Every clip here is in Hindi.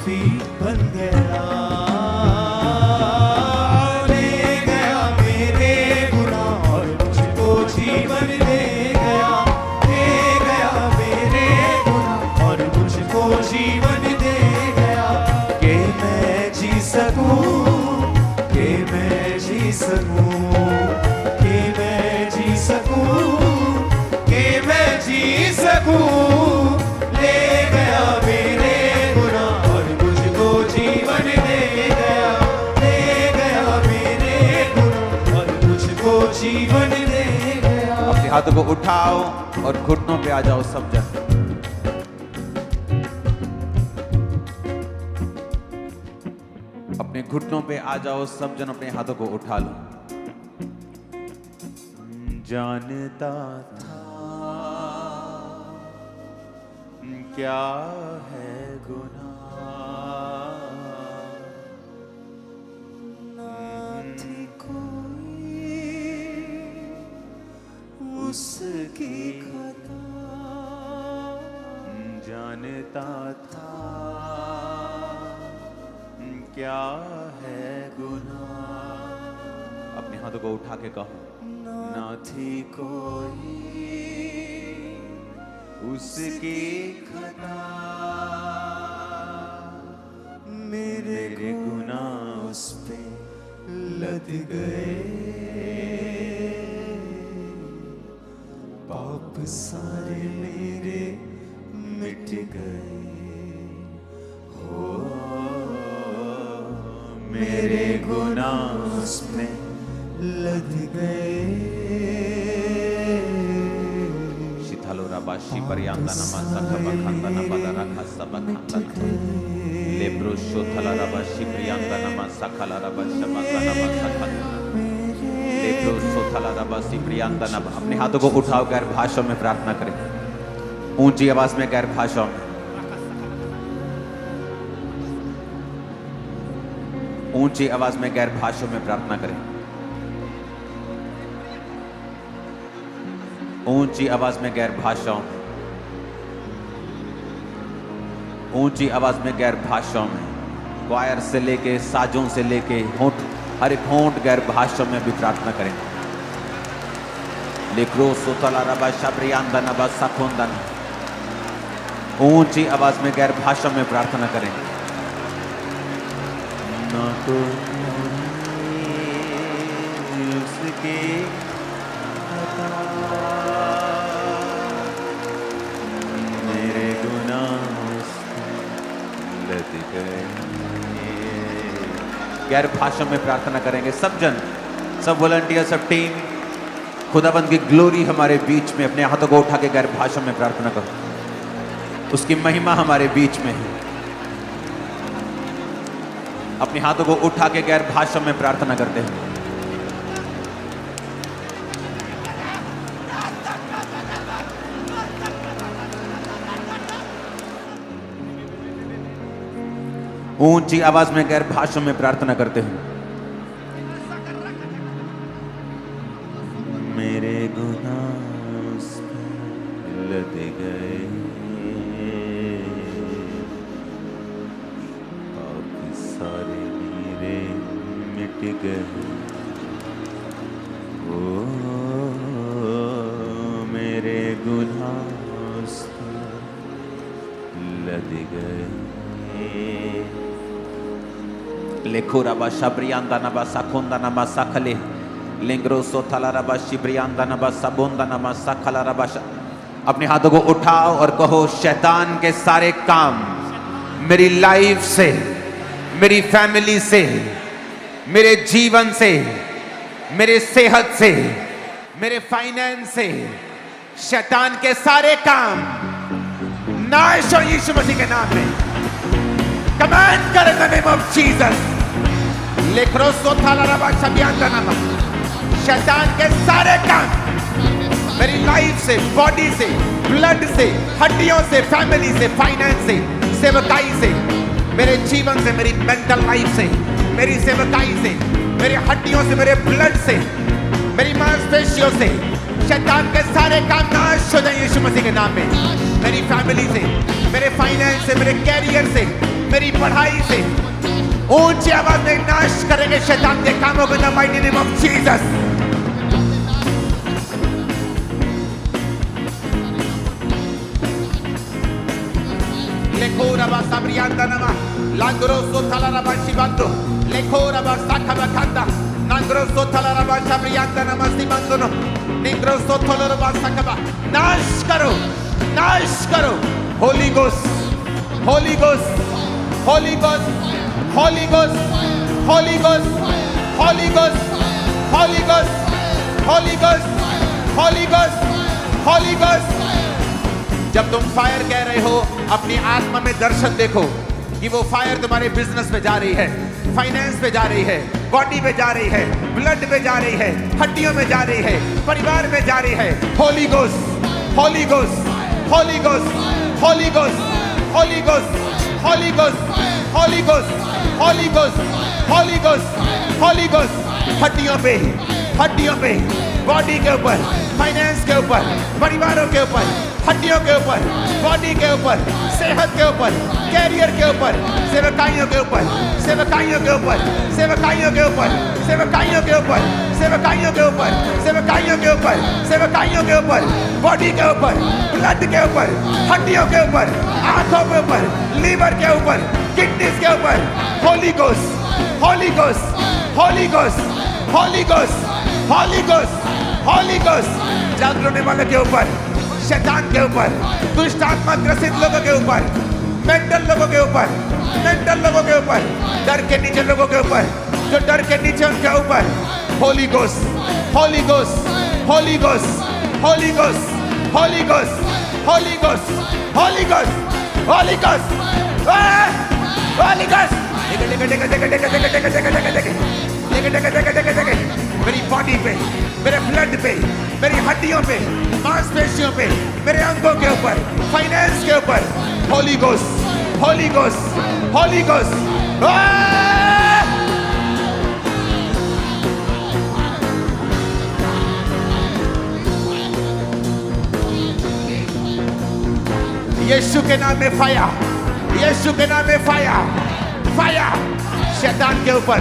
माफी बन गया, ले गया मेरे गुनाह और मुझको जीवन दे गया, ले गया मेरे गुनाह और मुझको जीवन दे गया, कि मैं जी सकूं, कि मैं जी सकूं, कि मैं जी सकूं, कि मैं जी सकूं, ले गया मेरे गुनाह और मुझको जीवन दे गया, ले गया मेरे गुनाह और मुझको जीवन दे गया। अपने हाथों को उठाओ और घुटनों पे आ जाओ सब जन। अपने घुटनों पे आ जाओ सब जन, अपने हाथों को उठा लो। जानता था क्या है गुनाह, ना थी कोई उसकी खता, जानता था क्या है गुनाह। अपने हाथों को उठा के कहो, ना थी कोई उसकी खता, मेरे गुनाह उस पे लद गए, पाप सारे मेरे मिट गए, हो मेरे गुनाह उस पे लद गए। शिथालो राबाशी परियांदा नमा सखबा खंदा नमा दरखा सबा खंदा लेब्रो शोथला राबाशी परियांदा नमा सखला राबाशी मसा नमा सखला लेब्रो शोथला राबाशी परियांदा नमा। अपने हाथों को उठाओ, गैर भाषाओं में प्रार्थना करें, ऊंची आवाज में गैर भाषाओं में, ऊंची आवाज में गैर भाषाओं में प्रार्थना करें, ऊंची आवाज में गैर भाषाओं में, ऊंची आवाज में गैर भाषाओं में, क्वायर से लेके साजों से लेके होंठ, हर एक होंठ गैर भाषाओं में भी प्रार्थना करें। लेक्रो सोतला रबा शब्रियांदा नबा सखोंदन, ऊंची आवाज में गैर भाषाओं में प्रार्थना करें। ना तो उसके मेरे गुनाह लद गए। गैर भाषा में प्रार्थना करेंगे सब जन, सब वॉलंटियर, सब टीम। खुदाबंद की ग्लोरी हमारे बीच में, अपने हाथों को उठा के गैर भाषा में प्रार्थना करो, उसकी महिमा हमारे बीच में है। अपने हाथों को उठा के गैर भाषा में प्रार्थना करते हैं। ऊंची आवाज में गैर भाषा में प्रार्थना करते हैं। मेरे गुनाह उस पे लद गए, पाप सारे मेरे मिट गए, ओ मेरे गुनाह उस पे लद गए। लेखो रबा शब्रियांदा नबा सखोंदा नबा सखले लेंग्रो सोथला रबा शिब्रियांदा नबा सबोंदा नबा सखला रबा। अपने हाथों को उठाओ और कहो, शैतान के सारे काम मेरी लाइफ से, मेरी फैमिली से, मेरे जीवन से, मेरे सेहत से, मेरे फाइनेंस से, शैतान के सारे काम नाश हो यीशु मसीह के नाम में। कमांड कर in the name of Jesus. लेक्रोसो थाला रबा शबियांदा नामा। शैतान के सारे काम मेरी लाइफ से, बॉडी से, ब्लड से, हड्डियों से, फैमिली से, फाइनेंस से, सेवकाई से, मेरे जीवन से, मेरी मेंटल लाइफ से, मेरी सेवकाई से, मेरी हड्डियों से, मेरे ब्लड से, मेरी मांसपेशियों से, शैतान के सारे काम नाश हो जाए यीशु मसीह के नाम में। मेरी फैमिली से, मेरे फाइनेंस से, मेरे कैरियर से, मेरी पढ़ाई से ऊंची आवाज में नाश करेंगे शैतान के कामों को, in the mighty name of Jesus. लेखोरा बा साब्रियांदा नमा लांग्रो सोथाला रबा शिबांदो लेखोरा बा साखा बखंदा नांग्रो सोथाला रबा साब्रियांदा नमा सिबांदो निंग्रो सोथोला रबा साखबा। नाश करो, नाश करो। Holi ghost, holy ghost, holy ghost, holy ghost, holy ghost, holy ghost, holy ghost, holy ghost, holy ghost, holy ghost. जब तुम फायर कह रहे हो, अपनी आत्मा में दर्शन देखो कि वो फायर तुम्हारे बिजनेस पे जा रही है, फाइनेंस पे जा रही है, बॉडी पे जा रही है, ब्लड पे जा रही है, हड्डियों में जा रही है, परिवार में जा रही है। Holi ghost, holy ghost, holy ghost, holy ghost, holy ghost, holy ghost, holy ghost, holy ghost, holy ghost, holy ghost. हड्डियों पे, हड्डियों पे, बॉडी के ऊपर, फाइनेंस के ऊपर, परिवारों के ऊपर, हड्डियों के ऊपर, बॉडी के ऊपर, सेहत के ऊपर, कैरियर के ऊपर, सेवकाइयों के ऊपर, सेवकाइयों के ऊपर, सेवकाइयों के ऊपर, सेवकाइयों के ऊपर, सेवकाइयों के ऊपर, सेवकाइयों के ऊपर, सेवकाइयों के ऊपर, बॉडी के ऊपर, ब्लड के ऊपर, हड्डियों के ऊपर, आंखों के ऊपर, लीवर के ऊपर, किडनीज के ऊपर। Holy ghost, holy ghost, holy ghost, holy ghost, holy ghost, holy ghost. जागरूक होने वाले के ऊपर, शैतान के ऊपर, दुष्ट आत्मा ग्रसित लोगों के ऊपर, मेंटल लोगों के ऊपर, मेंटल लोगों के ऊपर, डर के नीचे लोगों के ऊपर, जो डर के नीचे उनके ऊपर। Holy ghost, holy ghost, holy ghost, holy ghost, holy ghost, holy ghost, holy ghost, holy ghost, holy ghost. मेरी बॉडी पे, मेरे ब्लड पे, मेरी हड्डियों पे, मांसपेशियों पे, मेरे अंगों के ऊपर, फाइनेंस के ऊपर। Holy ghost, holy ghost, holy ghost. यीशु के नाम में फायर, यीशु के नाम में फायर, फायर। शैतान के ऊपर,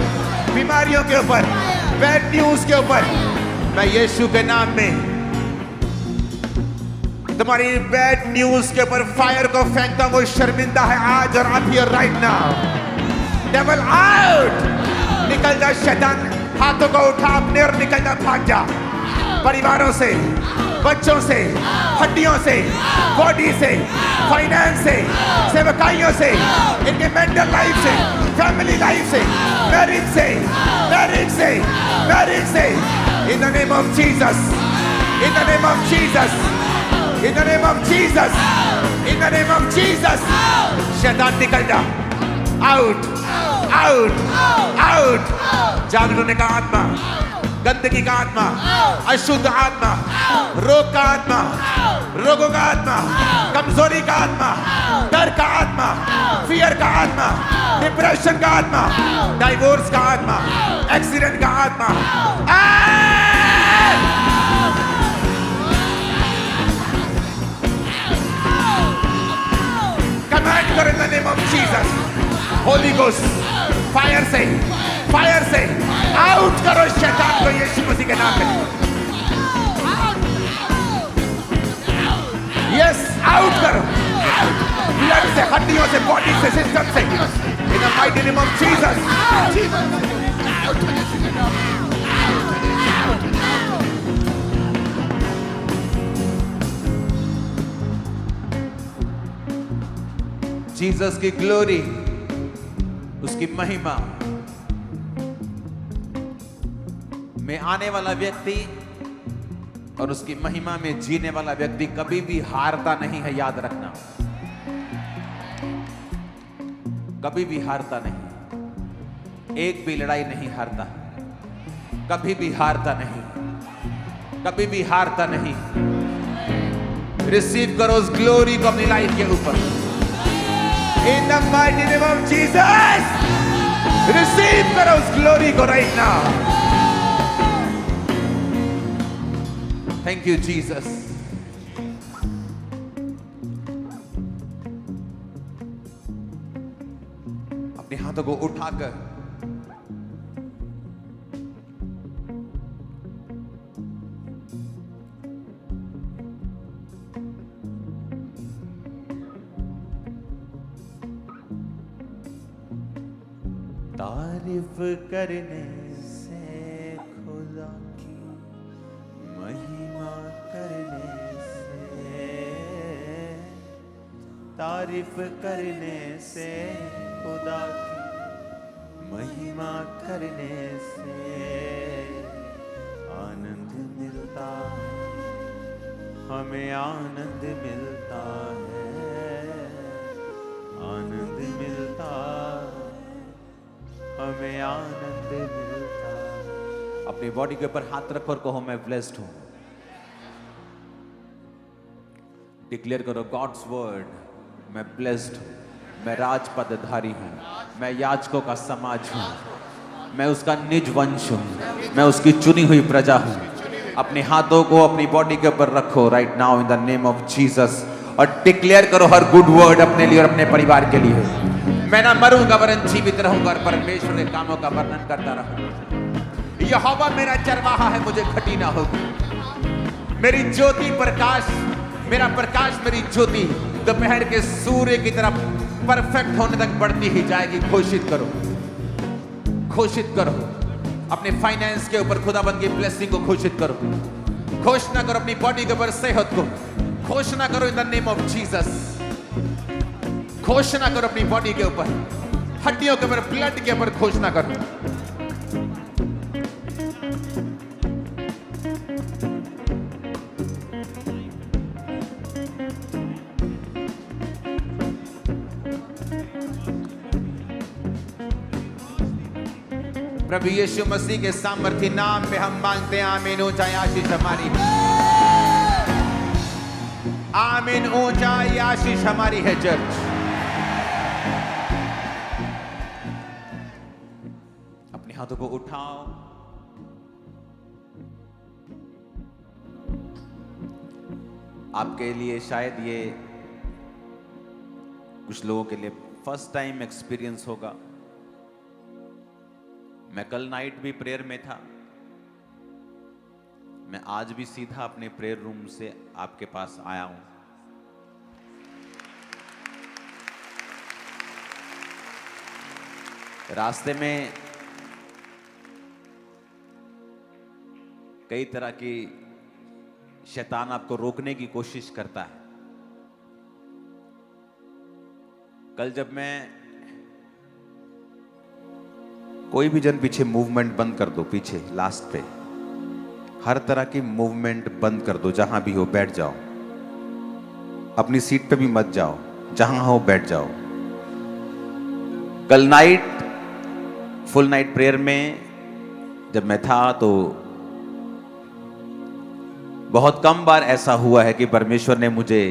बीमारियों के ऊपर, बैड न्यूज के ऊपर, मैं यीशु के नाम में तुम्हारी बैड न्यूज के ऊपर फायर को फेंकता हूं। वो शर्मिंदा है आज और आप here right now. Devil out, निकल जा शैतान। हाथों को उठा अपने और निकल जा, भाग जा। परिवारों से, बच्चों से, हड्डियों से, बॉडी से, फाइनेंस से, सेवकाइयों से, इनके मेंटल लाइफ से, फैमिली लाइफ से, मैरिज से, मैरिज से, मैरिज से। इन the name of Jesus, in the name of Jesus, in the name of Jesus, in the name of Jesus. शैतान निकल जा, आउट, आउट, आउट। जागरूक होने का आत्मा, गंदगी का आत्मा, अशुद्ध आत्मा, रोग का आत्मा, रोगों का आत्मा, कमजोरी का आत्मा, डर का आत्मा, फियर का आत्मा, डिप्रेशन का आत्मा, डाइवोर्स का आत्मा, एक्सीडेंट का आत्मा। कमांड करो इन the name of Jesus. Holi ghost, fire से, फायर से आउट करो शैतान को यीशु मसीह के नाम में। यस, आउट करो ब्लड से, हड्डियों से, बॉडी से, सिस्टम से, इन the mighty name of Jesus. Jesus की ग्लोरी, उसकी महिमा में आने वाला व्यक्ति और उसकी महिमा में जीने वाला व्यक्ति कभी भी हारता नहीं है। याद रखना, कभी भी हारता नहीं। एक भी लड़ाई नहीं हारता, कभी भी हारता नहीं, कभी भी हारता नहीं। रिसीव करो उस ग्लोरी को अपनी लाइफ के ऊपर। इन the mighty name of Jesus, receive करो उस ग्लोरी को right now. Thank you Jesus. हाथों को उठाकर तारीफ करने से खुदा की, महिमा करने से, तारीफ करने से खुदा की, महिमा करने से आनंद मिलता है, हमें आनंद मिलता है, आनंद मिलता है, हमें आनंद मिलता है। अपनी बॉडी के ऊपर हाथ रखो और कहो मैं ब्लेस्ड हूं। डिक्लेयर करो गॉड्स वर्ड, मैं ब्लेस्ड हूं, मैं राजपदधारी हूं, मैं याजकों का समाज हूं, मैं उसका निज वंश हूं, मैं उसकी चुनी हुई प्रजा हूं। अपने हाथों को अपनी बॉडी के ऊपर रखो right now in the name of Jesus और डिक्लेयर करो हर गुड वर्ड अपने लिए और अपने परिवार के लिए। मैं ना मरूंगा वरन जीवित रहूंगा और परमेश्वर के कामों का वर्णन करता रहूंगा। यहोवा मेरा चरवाहा है, मुझे घटी ना होगी। मेरी ज्योति प्रकाश, मेरा प्रकाश मेरी ज्योति दोपहर के सूर्य की तरफ परफेक्ट होने तक बढ़ती ही जाएगी। घोषित करो, घोषित करो अपने फाइनेंस के ऊपर खुदाबंद की ब्लेसिंग को घोषित करो। घोषणा करो अपनी बॉडी के ऊपर सेहत को, घोषणा करो इन द नेम ऑफ जीसस। घोषणा करो अपनी बॉडी के ऊपर, हड्डियों के ऊपर, ब्लड के ऊपर घोषणा करो। प्रभु यीशु मसीह के सामर्थी नाम में हम मांगते हैं आमीन। ऊंचाई आशीष हमारी है, आमीन। ऊंचाई आशीष हमारी है चर्च। अपने हाथों को उठाओ, आपके लिए शायद ये कुछ लोगों के लिए फर्स्ट टाइम एक्सपीरियंस होगा। मैं कल नाइट भी प्रेयर में था, मैं आज भी सीधा अपने प्रेयर रूम से आपके पास आया हूं। रास्ते में कई तरह की शैतान आपको रोकने की कोशिश करता है। कल जब मैं कोई भी जन पीछे मूवमेंट बंद कर दो, पीछे लास्ट पे हर तरह की मूवमेंट बंद कर दो। जहां भी हो बैठ जाओ, अपनी सीट पे भी मत जाओ, जहां हो बैठ जाओ। कल नाइट फुल नाइट प्रेयर में जब मैं था तो बहुत कम बार ऐसा हुआ है कि परमेश्वर ने मुझे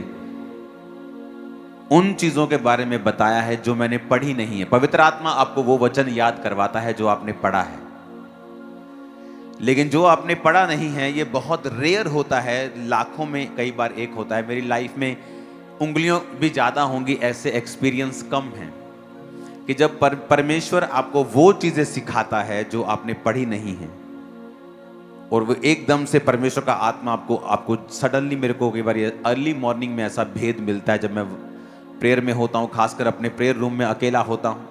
उन चीजों के बारे में बताया है जो मैंने पढ़ी नहीं है। पवित्र आत्मा आपको वो वचन याद करवाता है जो आपने पढ़ा है, लेकिन जो आपने पढ़ा नहीं है ये बहुत रेयर होता है, लाखों में कई बार एक होता है। मेरी लाइफ में उंगलियों भी ज्यादा होंगी, ऐसे एक्सपीरियंस कम हैं कि जब परमेश्वर आपको वो चीजें सिखाता है जो आपने पढ़ी नहीं है और वो एकदम से परमेश्वर का आत्मा आपको सडनली, मेरे को कई बार अर्ली मॉर्निंग में ऐसा भेद मिलता है जब मैं प्रेयर में होता हूं, खासकर अपने प्रेयर रूम में अकेला होता हूं।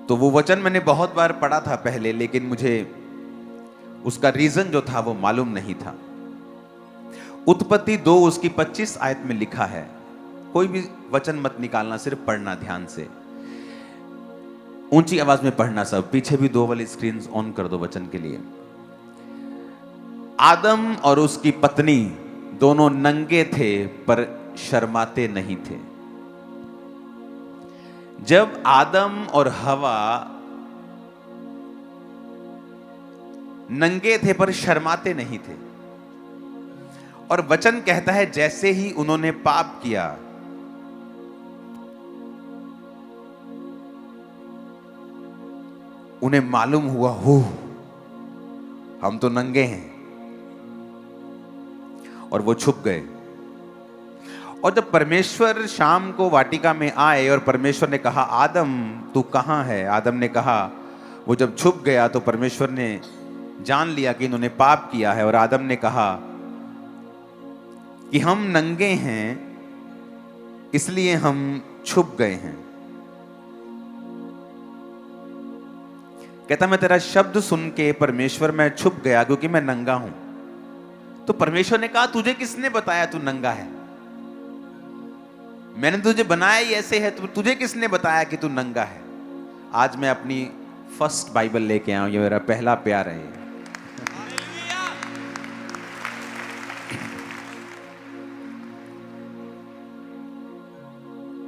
तो वो वचन मैंने बहुत बार पढ़ा था पहले, लेकिन मुझे उसका रीजन जो था वो मालूम नहीं था। उत्पत्ति 2 उसकी 25 आयत में लिखा है, कोई भी वचन मत निकालना, सिर्फ पढ़ना ध्यान से, ऊंची आवाज में पढ़ना। सब पीछे भी 2 वाली स्क्रीन ऑन कर दो वचन के लिए। आदम और उसकी पत्नी दोनों नंगे थे पर शर्माते नहीं थे। जब आदम और हवा नंगे थे पर शर्माते नहीं थे, और वचन कहता है जैसे ही उन्होंने पाप किया उन्हें मालूम हुआ, हो हम तो नंगे हैं। और वो छुप गए। और जब परमेश्वर शाम को वाटिका में आए और परमेश्वर ने कहा, आदम तू कहाँ है? आदम ने कहा, वो जब छुप गया तो परमेश्वर ने जान लिया कि इन्होंने पाप किया है। और आदम ने कहा कि हम नंगे हैं इसलिए हम छुप गए हैं। कहता, मैं तेरा शब्द सुन के परमेश्वर मैं छुप गया क्योंकि मैं नंगा हूं। तो परमेश्वर ने कहा, तुझे किसने बताया तू नंगा है? मैंने तुझे बनाया ही ऐसे है, तो तुझे किसने बताया कि तू नंगा है? आज मैं अपनी फर्स्ट बाइबल लेके आया हूं, ये मेरा पहला प्यार है।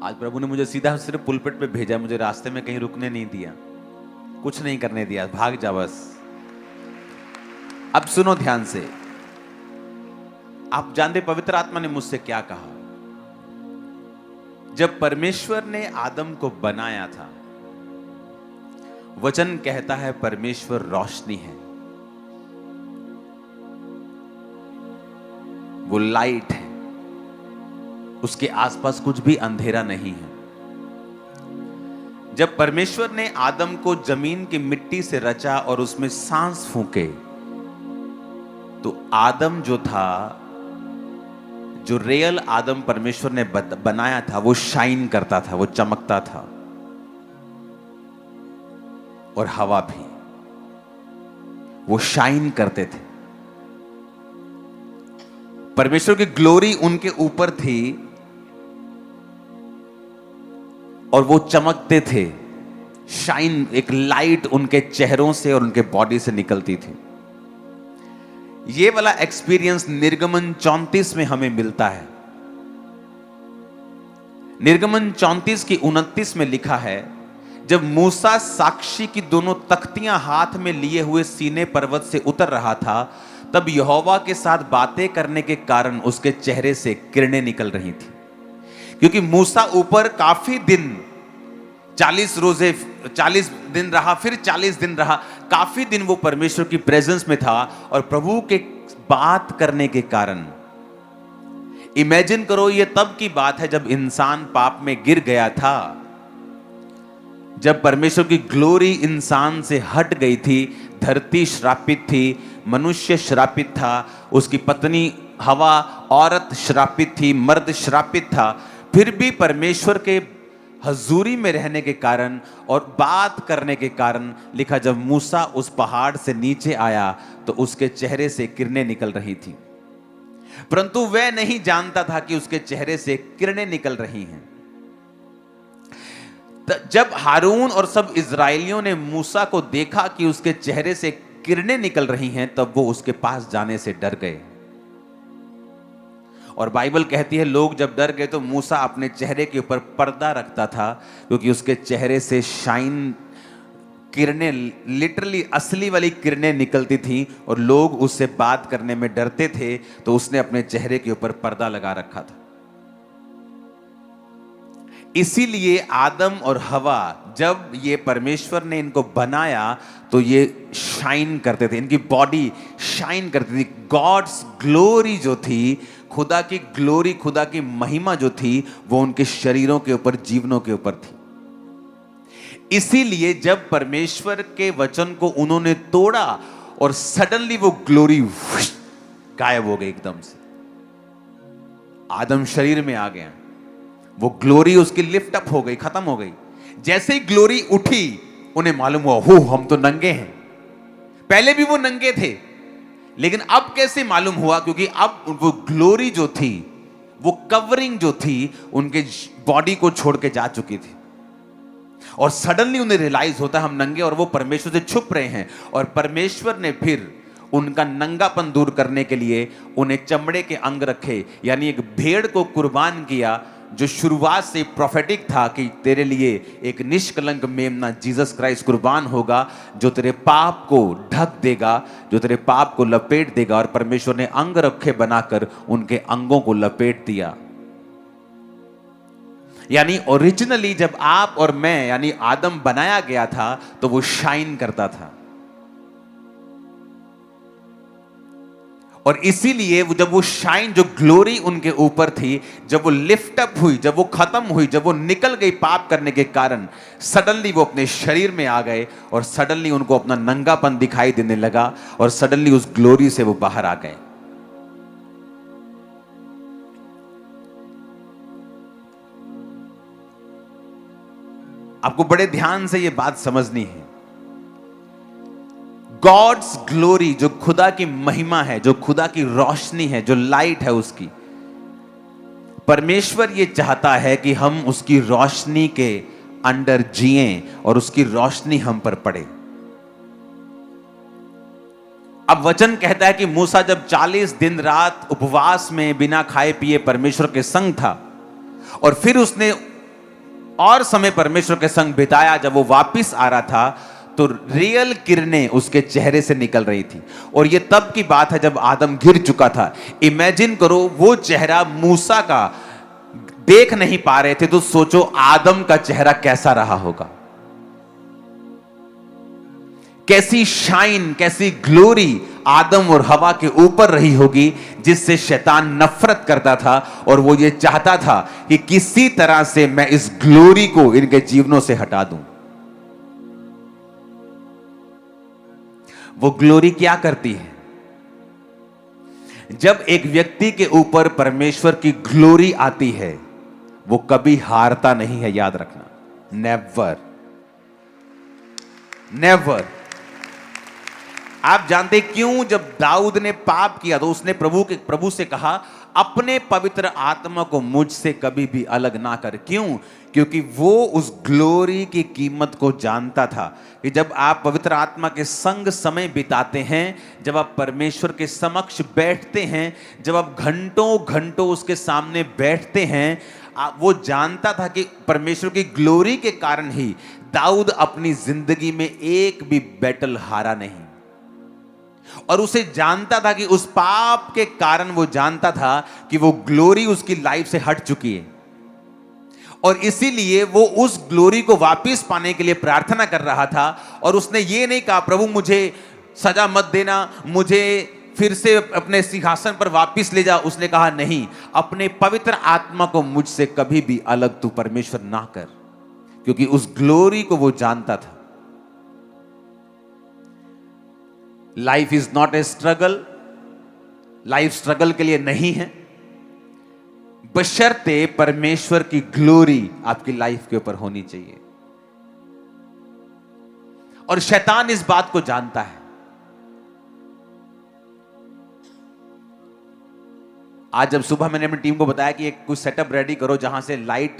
आज प्रभु ने मुझे सीधा सिर्फ पुलपिट पे भेजा, मुझे रास्ते में कहीं रुकने नहीं दिया, कुछ नहीं करने दिया, भाग जा बस। अब सुनो ध्यान से। आप जानते पवित्र आत्मा ने मुझसे क्या कहा? जब परमेश्वर ने आदम को बनाया था, वचन कहता है परमेश्वर रोशनी है, वो लाइट है, उसके आसपास कुछ भी अंधेरा नहीं है। जब परमेश्वर ने आदम को जमीन की मिट्टी से रचा और उसमें सांस फूंके, तो आदम जो था, जो रियल आदम परमेश्वर ने बनाया था, वो शाइन करता था, वो चमकता था। और हवा भी, वो शाइन करते थे। परमेश्वर की ग्लोरी उनके ऊपर थी और वो चमकते थे। शाइन, एक लाइट उनके चेहरों से और उनके बॉडी से निकलती थी। ये वाला एक्सपीरियंस निर्गमन 34 में हमें मिलता है। निर्गमन 34 की 29 में लिखा है, जब मूसा साक्षी की दोनों तख्तियां हाथ में लिए हुए सीने पर्वत से उतर रहा था, तब यहोवा के साथ बातें करने के कारण उसके चेहरे से किरणें निकल रही थी। क्योंकि मूसा ऊपर काफी दिन, 40 रोजे 40 दिन रहा, फिर 40 दिन रहा, काफी दिन वो परमेश्वर की प्रेजेंस में था। और प्रभु के बात करने के कारण, इमेजिन करो, ये तब की बात है जब इंसान पाप में गिर गया था, जब परमेश्वर की ग्लोरी इंसान से हट गई थी। धरती श्रापित थी, मनुष्य श्रापित था, उसकी पत्नी हवा औरत श्रापित थी, मर्द श्रापित था। फिर भी परमेश्वर के हजूरी में रहने के कारण और बात करने के कारण लिखा, जब मूसा उस पहाड़ से नीचे आया तो उसके चेहरे से किरणें निकल रही थी, परंतु वह नहीं जानता था कि उसके चेहरे से किरणें निकल रही हैं। जब हारून और सब इजरायलियों ने मूसा को देखा कि उसके चेहरे से किरणें निकल रही हैं, तब वो उसके पास जाने से डर गए। और बाइबल कहती है, लोग जब डर गए तो मूसा अपने चेहरे के ऊपर पर्दा रखता था, क्योंकि उसके चेहरे से शाइन, किरणें, लिटरली असली वाली किरणें निकलती थी और लोग उससे बात करने में डरते थे, तो उसने अपने चेहरे के ऊपर पर्दा लगा रखा था। इसीलिए आदम और हवा, जब ये परमेश्वर ने इनको बनाया तो ये शाइन करते थे, इनकी बॉडी शाइन करती थी। गॉड्स ग्लोरी जो थी, खुदा की ग्लोरी, खुदा की महिमा जो थी, वो उनके शरीरों के ऊपर, जीवनों के ऊपर थी। इसीलिए जब परमेश्वर के वचन को उन्होंने तोड़ा और सडनली वो ग्लोरी गायब हो गई एकदम से। आदम शरीर में आ गया, वो ग्लोरी उसकी लिफ्ट अप हो गई, खत्म हो गई। जैसे ही ग्लोरी उठी, उन्हें मालूम हुआ, हो हम तो नंगे हैं। पहले भी वो नंगे थे, लेकिन अब कैसे मालूम हुआ? क्योंकि अब वो ग्लोरी जो थी, वो कवरिंग जो थी, उनके बॉडी को छोड़ के जा चुकी थी। और सडनली उन्हें रियलाइज होता है हम नंगे, और वो परमेश्वर से छुप रहे हैं। और परमेश्वर ने फिर उनका नंगापन दूर करने के लिए उन्हें चमड़े के अंग रखे, यानी एक भेड़ को कुर्बान किया, जो शुरुआत से प्रोफेटिक था कि तेरे लिए एक निष्कलंक मेमना जीसस क्राइस्ट कुर्बान होगा, जो तेरे पाप को ढक देगा, जो तेरे पाप को लपेट देगा। और परमेश्वर ने अंग रखे बनाकर उनके अंगों को लपेट दिया। यानी ओरिजिनली जब आप और मैं, यानी आदम बनाया गया था, तो वो शाइन करता था। और इसीलिए जब वो शाइन, जो ग्लोरी उनके ऊपर थी, जब वो लिफ्ट अप हुई, जब वो खत्म हुई, जब वो निकल गई पाप करने के कारण, सडनली वो अपने शरीर में आ गए और सडनली उनको अपना नंगापन दिखाई देने लगा और सडनली उस ग्लोरी से वो बाहर आ गए। आपको बड़े ध्यान से ये बात समझनी है। गॉड्स ग्लोरी, जो खुदा की महिमा है, जो खुदा की रोशनी है, जो लाइट है उसकी, परमेश्वर ये चाहता है कि हम उसकी रोशनी के अंडर जिएं और उसकी रोशनी हम पर पड़े। अब वचन कहता है कि मूसा जब 40 दिन रात उपवास में बिना खाए पिए परमेश्वर के संग था और फिर उसने और समय परमेश्वर के संग बिताया, जब वो वापस आ रहा था तो रियल किरणें उसके चेहरे से निकल रही थी। और ये तब की बात है जब आदम गिर चुका था। इमेजिन करो, वो चेहरा मूसा का देख नहीं पा रहे थे, तो सोचो आदम का चेहरा कैसा रहा होगा। कैसी शाइन, कैसी ग्लोरी आदम और हवा के ऊपर रही होगी, जिससे शैतान नफरत करता था और वो ये चाहता था कि किसी तरह से मैं इस ग्लोरी को इनके जीवनों से हटा दूं। वो ग्लोरी क्या करती है? जब एक व्यक्ति के ऊपर परमेश्वर की ग्लोरी आती है, वो कभी हारता नहीं है, याद रखना। Never, never. आप जानते क्यों? जब दाऊद ने पाप किया तो उसने प्रभु से कहा, अपने पवित्र आत्मा को मुझसे कभी भी अलग ना कर। क्यों? क्योंकि वो उस ग्लोरी की कीमत को जानता था कि जब आप पवित्र आत्मा के संग समय बिताते हैं, जब आप परमेश्वर के समक्ष बैठते हैं, जब आप घंटों घंटों उसके सामने बैठते हैं, वो जानता था कि परमेश्वर की ग्लोरी के कारण ही दाऊद अपनी जिंदगी में एक भी बैटल हारा नहीं। और उसे जानता था कि उस पाप के कारण वो जानता था कि वो ग्लोरी उसकी लाइफ से हट चुकी है, और इसीलिए वो उस ग्लोरी को वापस पाने के लिए प्रार्थना कर रहा था। और उसने ये नहीं कहा, प्रभु मुझे सजा मत देना, मुझे फिर से अपने सिंहासन पर वापस ले जा। उसने कहा नहीं, अपने पवित्र आत्मा को मुझसे कभी भी अलग तू परमेश्वर ना कर, क्योंकि उस ग्लोरी को वो जानता था। Life is not a struggle, life struggle के लिए नहीं है, बशर्ते परमेश्वर की ग्लोरी आपकी लाइफ के ऊपर होनी चाहिए। और शैतान इस बात को जानता है। आज जब सुबह मैंने अपनी टीम को बताया कि एक कुछ सेटअप रेडी करो जहां से लाइट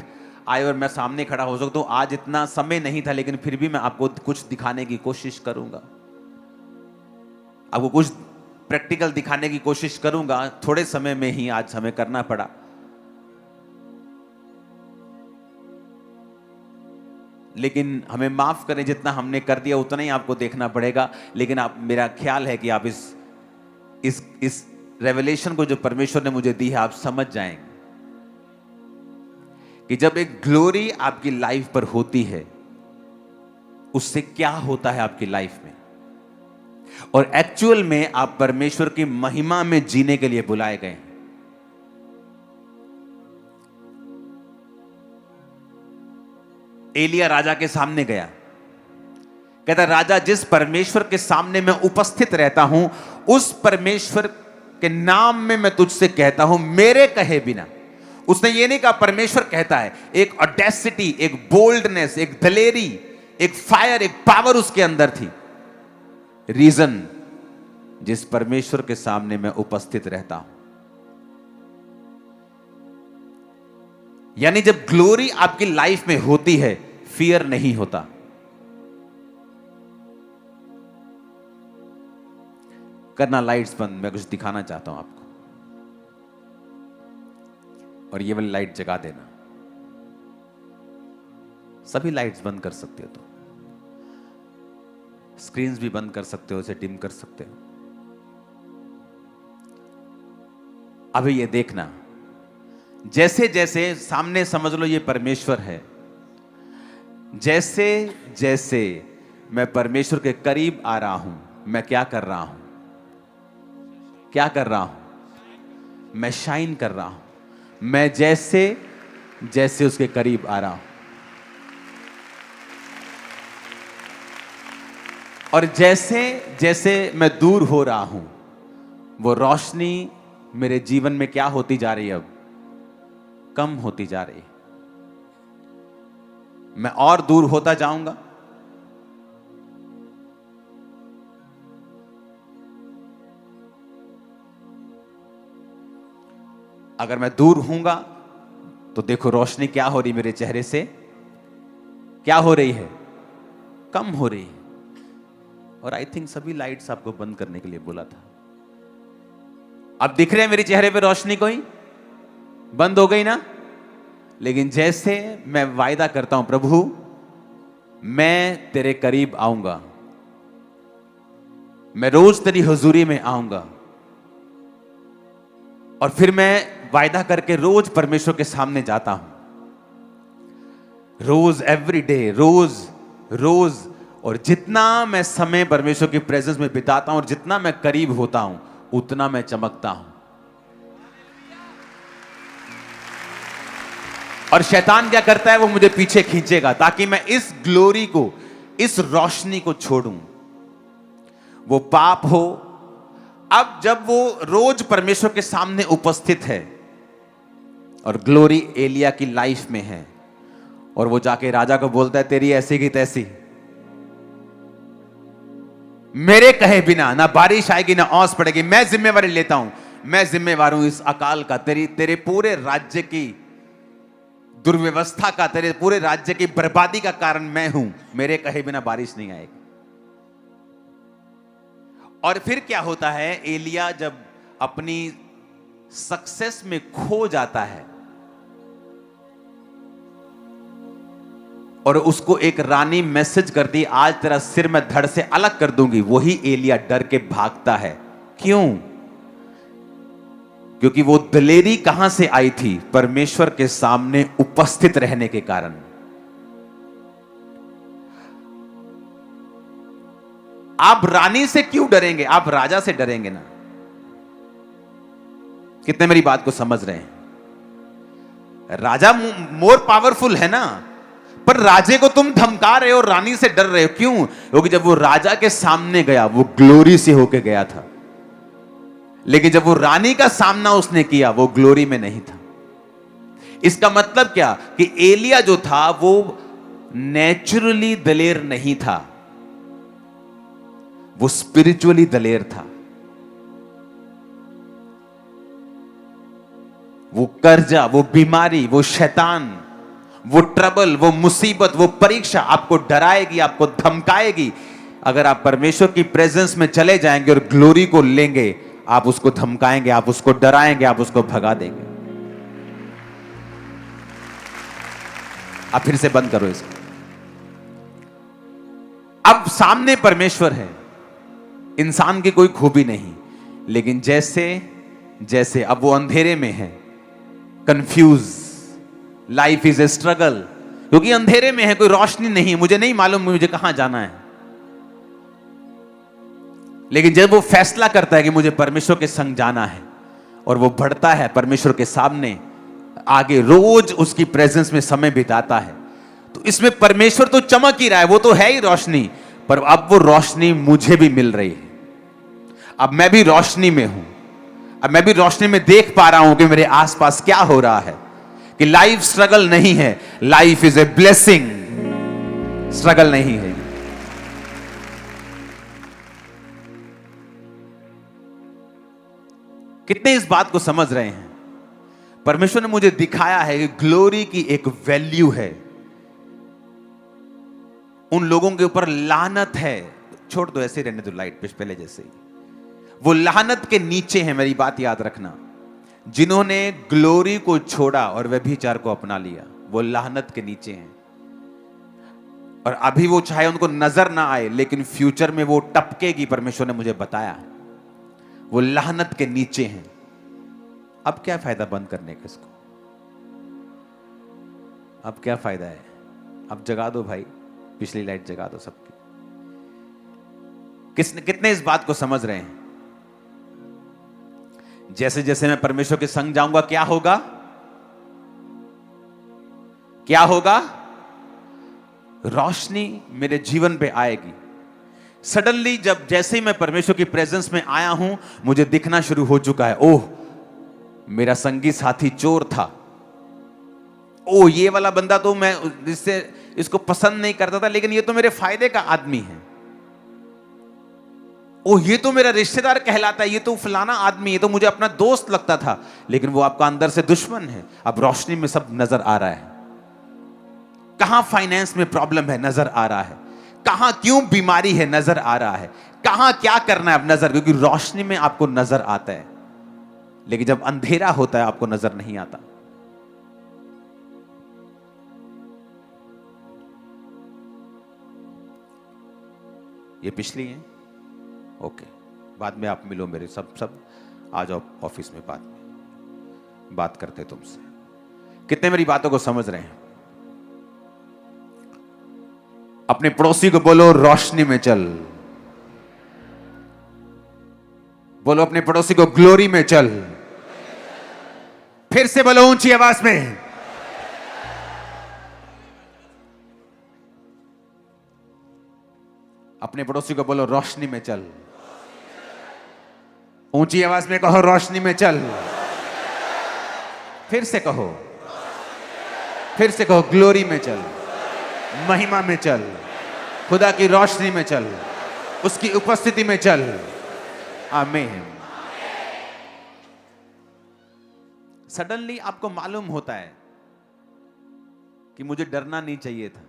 आए और मैं सामने खड़ा हो सकता हूं, आज इतना समय नहीं था, लेकिन फिर भी मैं आपको कुछ दिखाने की कोशिश करूंगा, आपको कुछ प्रैक्टिकल दिखाने की कोशिश करूंगा। थोड़े समय में ही आज हमें करना पड़ा। लेकिन हमें माफ करें, जितना हमने कर दिया उतना ही आपको देखना पड़ेगा। लेकिन आप, मेरा ख्याल है कि आप इस रेवलेशन को जो परमेश्वर ने मुझे दी है, आप समझ जाएंगे कि जब एक ग्लोरी आपकी लाइफ पर होती है, उससे क्या होता है आपकी लाइफ में। और एक्चुअल में आप परमेश्वर की महिमा में जीने के लिए बुलाए गए हैं। एलिया राजा के सामने गया, कहता राजा, जिस परमेश्वर के सामने मैं उपस्थित रहता हूं, उस परमेश्वर के नाम में मैं तुझसे कहता हूं, मेरे कहे बिना। उसने ये नहीं कहा परमेश्वर कहता है। एक ऑडेसिटी, एक बोल्डनेस, एक दलेरी, एक फायर, एक पावर उसके अंदर थी। रीजन, जिस परमेश्वर के सामने मैं उपस्थित रहता हूं। यानी जब ग्लोरी आपकी लाइफ में होती है, फियर नहीं होता। करना लाइट्स बंद, मैं कुछ दिखाना चाहता हूं आपको, और ये वाली लाइट जगा देना। सभी लाइट्स बंद कर सकते हो, तो स्क्रीन्स भी बंद कर सकते हो, इसे डिम कर सकते हो। अभी ये देखना, जैसे जैसे सामने समझ लो ये परमेश्वर है, जैसे जैसे मैं परमेश्वर के करीब आ रहा हूं, मैं क्या कर रहा हूं? क्या कर रहा हूं? मैं शाइन कर रहा हूं। मैं जैसे जैसे उसके करीब आ रहा हूं, और जैसे जैसे मैं दूर हो रहा हूं, वो रोशनी मेरे जीवन में क्या होती जा रही है? अब कम होती जा रही है। मैं और दूर होता जाऊंगा। अगर मैं दूर हूंगा तो देखो रोशनी क्या हो रही मेरे चेहरे से, क्या हो रही है? कम हो रही है। और आई थिंक सभी लाइट्स आपको बंद करने के लिए बोला था। अब दिख रहे हैं मेरे चेहरे पे रोशनी? कोई बंद हो गई ना? लेकिन जैसे मैं वायदा करता हूं, प्रभु मैं तेरे करीब आऊंगा, मैं रोज तेरी हुजूरी में आऊंगा, और फिर मैं वायदा करके रोज परमेश्वर के सामने जाता हूं, रोज, एवरी डे, रोज रोज। और जितना मैं समय परमेश्वर की प्रेजेंस में बिताता हूं और जितना मैं करीब होता हूं, उतना मैं चमकता हूं। और शैतान क्या करता है? वो मुझे पीछे खींचेगा ताकि मैं इस ग्लोरी को, इस रोशनी को छोड़ूं। वो पाप हो। अब जब वो रोज परमेश्वर के सामने उपस्थित है और ग्लोरी एलिया की लाइफ में है, और वो जाके राजा को बोलता है तेरी ऐसी की तैसी, मेरे कहे बिना ना बारिश आएगी ना ओस पड़ेगी, मैं जिम्मेवारी लेता हूं, मैं जिम्मेवार हूं इस अकाल का, तेरे पूरे राज्य की दुर्व्यवस्था का, तेरे पूरे राज्य की बर्बादी का कारण मैं हूं, मेरे कहे बिना बारिश नहीं आएगी। और फिर क्या होता है? एलिया जब अपनी सक्सेस में खो जाता है और उसको एक रानी मैसेज करती, आज तेरा सिर मैं धड़ से अलग कर दूंगी, वही एलिया डर के भागता है। क्यों? क्योंकि वो दलेरी कहां से आई थी? परमेश्वर के सामने उपस्थित रहने के कारण। आप रानी से क्यों डरेंगे? आप राजा से डरेंगे ना। कितने मेरी बात को समझ रहे हैं? राजा मोर पावरफुल है ना, पर राजे को तुम धमका रहे हो, रानी से डर रहे हो। क्यों? क्योंकि जब वो राजा के सामने गया, वो ग्लोरी से होके गया था, लेकिन जब वो रानी का सामना उसने किया, वो ग्लोरी में नहीं था। इसका मतलब क्या? कि एलिया जो था वो नेचुरली दलेर नहीं था, वो स्पिरिचुअली दलेर था। वो कर्जा, वो बीमारी, वो शैतान, वो ट्रबल, वो मुसीबत, वो परीक्षा आपको डराएगी, आपको धमकाएगी। अगर आप परमेश्वर की प्रेजेंस में चले जाएंगे और ग्लोरी को लेंगे, आप उसको धमकाएंगे, आप उसको डराएंगे, आप उसको भगा देंगे। आप फिर से बंद करो इसको। अब सामने परमेश्वर है, इंसान की कोई खूबी नहीं, लेकिन जैसे जैसे अब वो अंधेरे में है, confuse, life is a struggle, क्योंकि अंधेरे में है, कोई रोशनी नहीं है, मुझे नहीं मालूम मुझे कहां जाना है। लेकिन जब वो फैसला करता है कि मुझे परमेश्वर के संग जाना है, और वो बढ़ता है परमेश्वर के सामने आगे, रोज उसकी प्रेजेंस में समय बिताता है, तो इसमें परमेश्वर तो चमक ही रहा है, वो तो है ही रोशनी, पर अब वो रोशनी मुझे भी मिल रही है। अब मैं भी रोशनी में हूं, अब मैं भी रोशनी में देख पा रहा हूं कि मेरे आसपास क्या हो रहा है, कि लाइफ स्ट्रगल नहीं है, life is a blessing, struggle नहीं है। कितने इस बात को समझ रहे हैं? परमेश्वर ने मुझे दिखाया है कि ग्लोरी की एक वैल्यू है। उन लोगों के ऊपर लानत है, छोड़ दो, ऐसे रहने दो, लाइट पे पहले जैसे ही। वो लानत के नीचे है, मेरी बात याद रखना। जिन्होंने ग्लोरी को छोड़ा और व्यभिचार को अपना लिया, वो लानत के नीचे हैं। और अभी वो चाहे उनको नजर ना आए, लेकिन फ्यूचर में वो टपकेगी, परमेश्वर ने मुझे बताया। वो लानत के नीचे हैं। अब क्या फायदा बंद करने का इसको? अब क्या फायदा है? अब जगा दो भाई, पिछली लाइट जगा दो सबकी। कितने इस बात को समझ रहे हैं? जैसे जैसे मैं परमेश्वर के संग जाऊंगा क्या होगा? क्या होगा? रोशनी मेरे जीवन पे आएगी। सडनली जब जैसे ही मैं परमेश्वर की प्रेजेंस में आया हूं, मुझे दिखना शुरू हो चुका है, ओह मेरा संगी साथी चोर था, ओह ये वाला बंदा तो मैं इसको पसंद नहीं करता था, लेकिन ये तो मेरे फायदे का आदमी है, ओह ये तो मेरा रिश्तेदार कहलाता है, ये तो फलाना आदमी, ये तो मुझे अपना दोस्त लगता था, लेकिन वो आपका अंदर से दुश्मन है। अब रोशनी में सब नजर आ रहा है। कहां फाइनेंस में प्रॉब्लम है, नजर आ रहा है। कहां क्यों बीमारी है, नजर आ रहा है। कहां क्या करना है, अब नजर, क्योंकि रोशनी में आपको नजर आता है, लेकिन जब अंधेरा होता है आपको नजर नहीं आता। ये पिछली है, ओके, बाद में आप मिलो मेरे, सब आ जाओ ऑफिस में, बाद में बात करते तुमसे। कितने मेरी बातों को समझ रहे हैं? अपने पड़ोसी को बोलो रोशनी में चल। बोलो अपने पड़ोसी को ग्लोरी में चल। फिर से बोलो ऊंची आवाज में। अपने पड़ोसी को बोलो रोशनी में चल। ऊंची आवाज में कहो रोशनी में चल। फिर से कहो, फिर से कहो ग्लोरी में चल, महिमा में चल, खुदा की रोशनी में चल, उसकी उपस्थिति में चल। आमीन। सडनली आपको मालूम होता है कि मुझे डरना नहीं चाहिए था।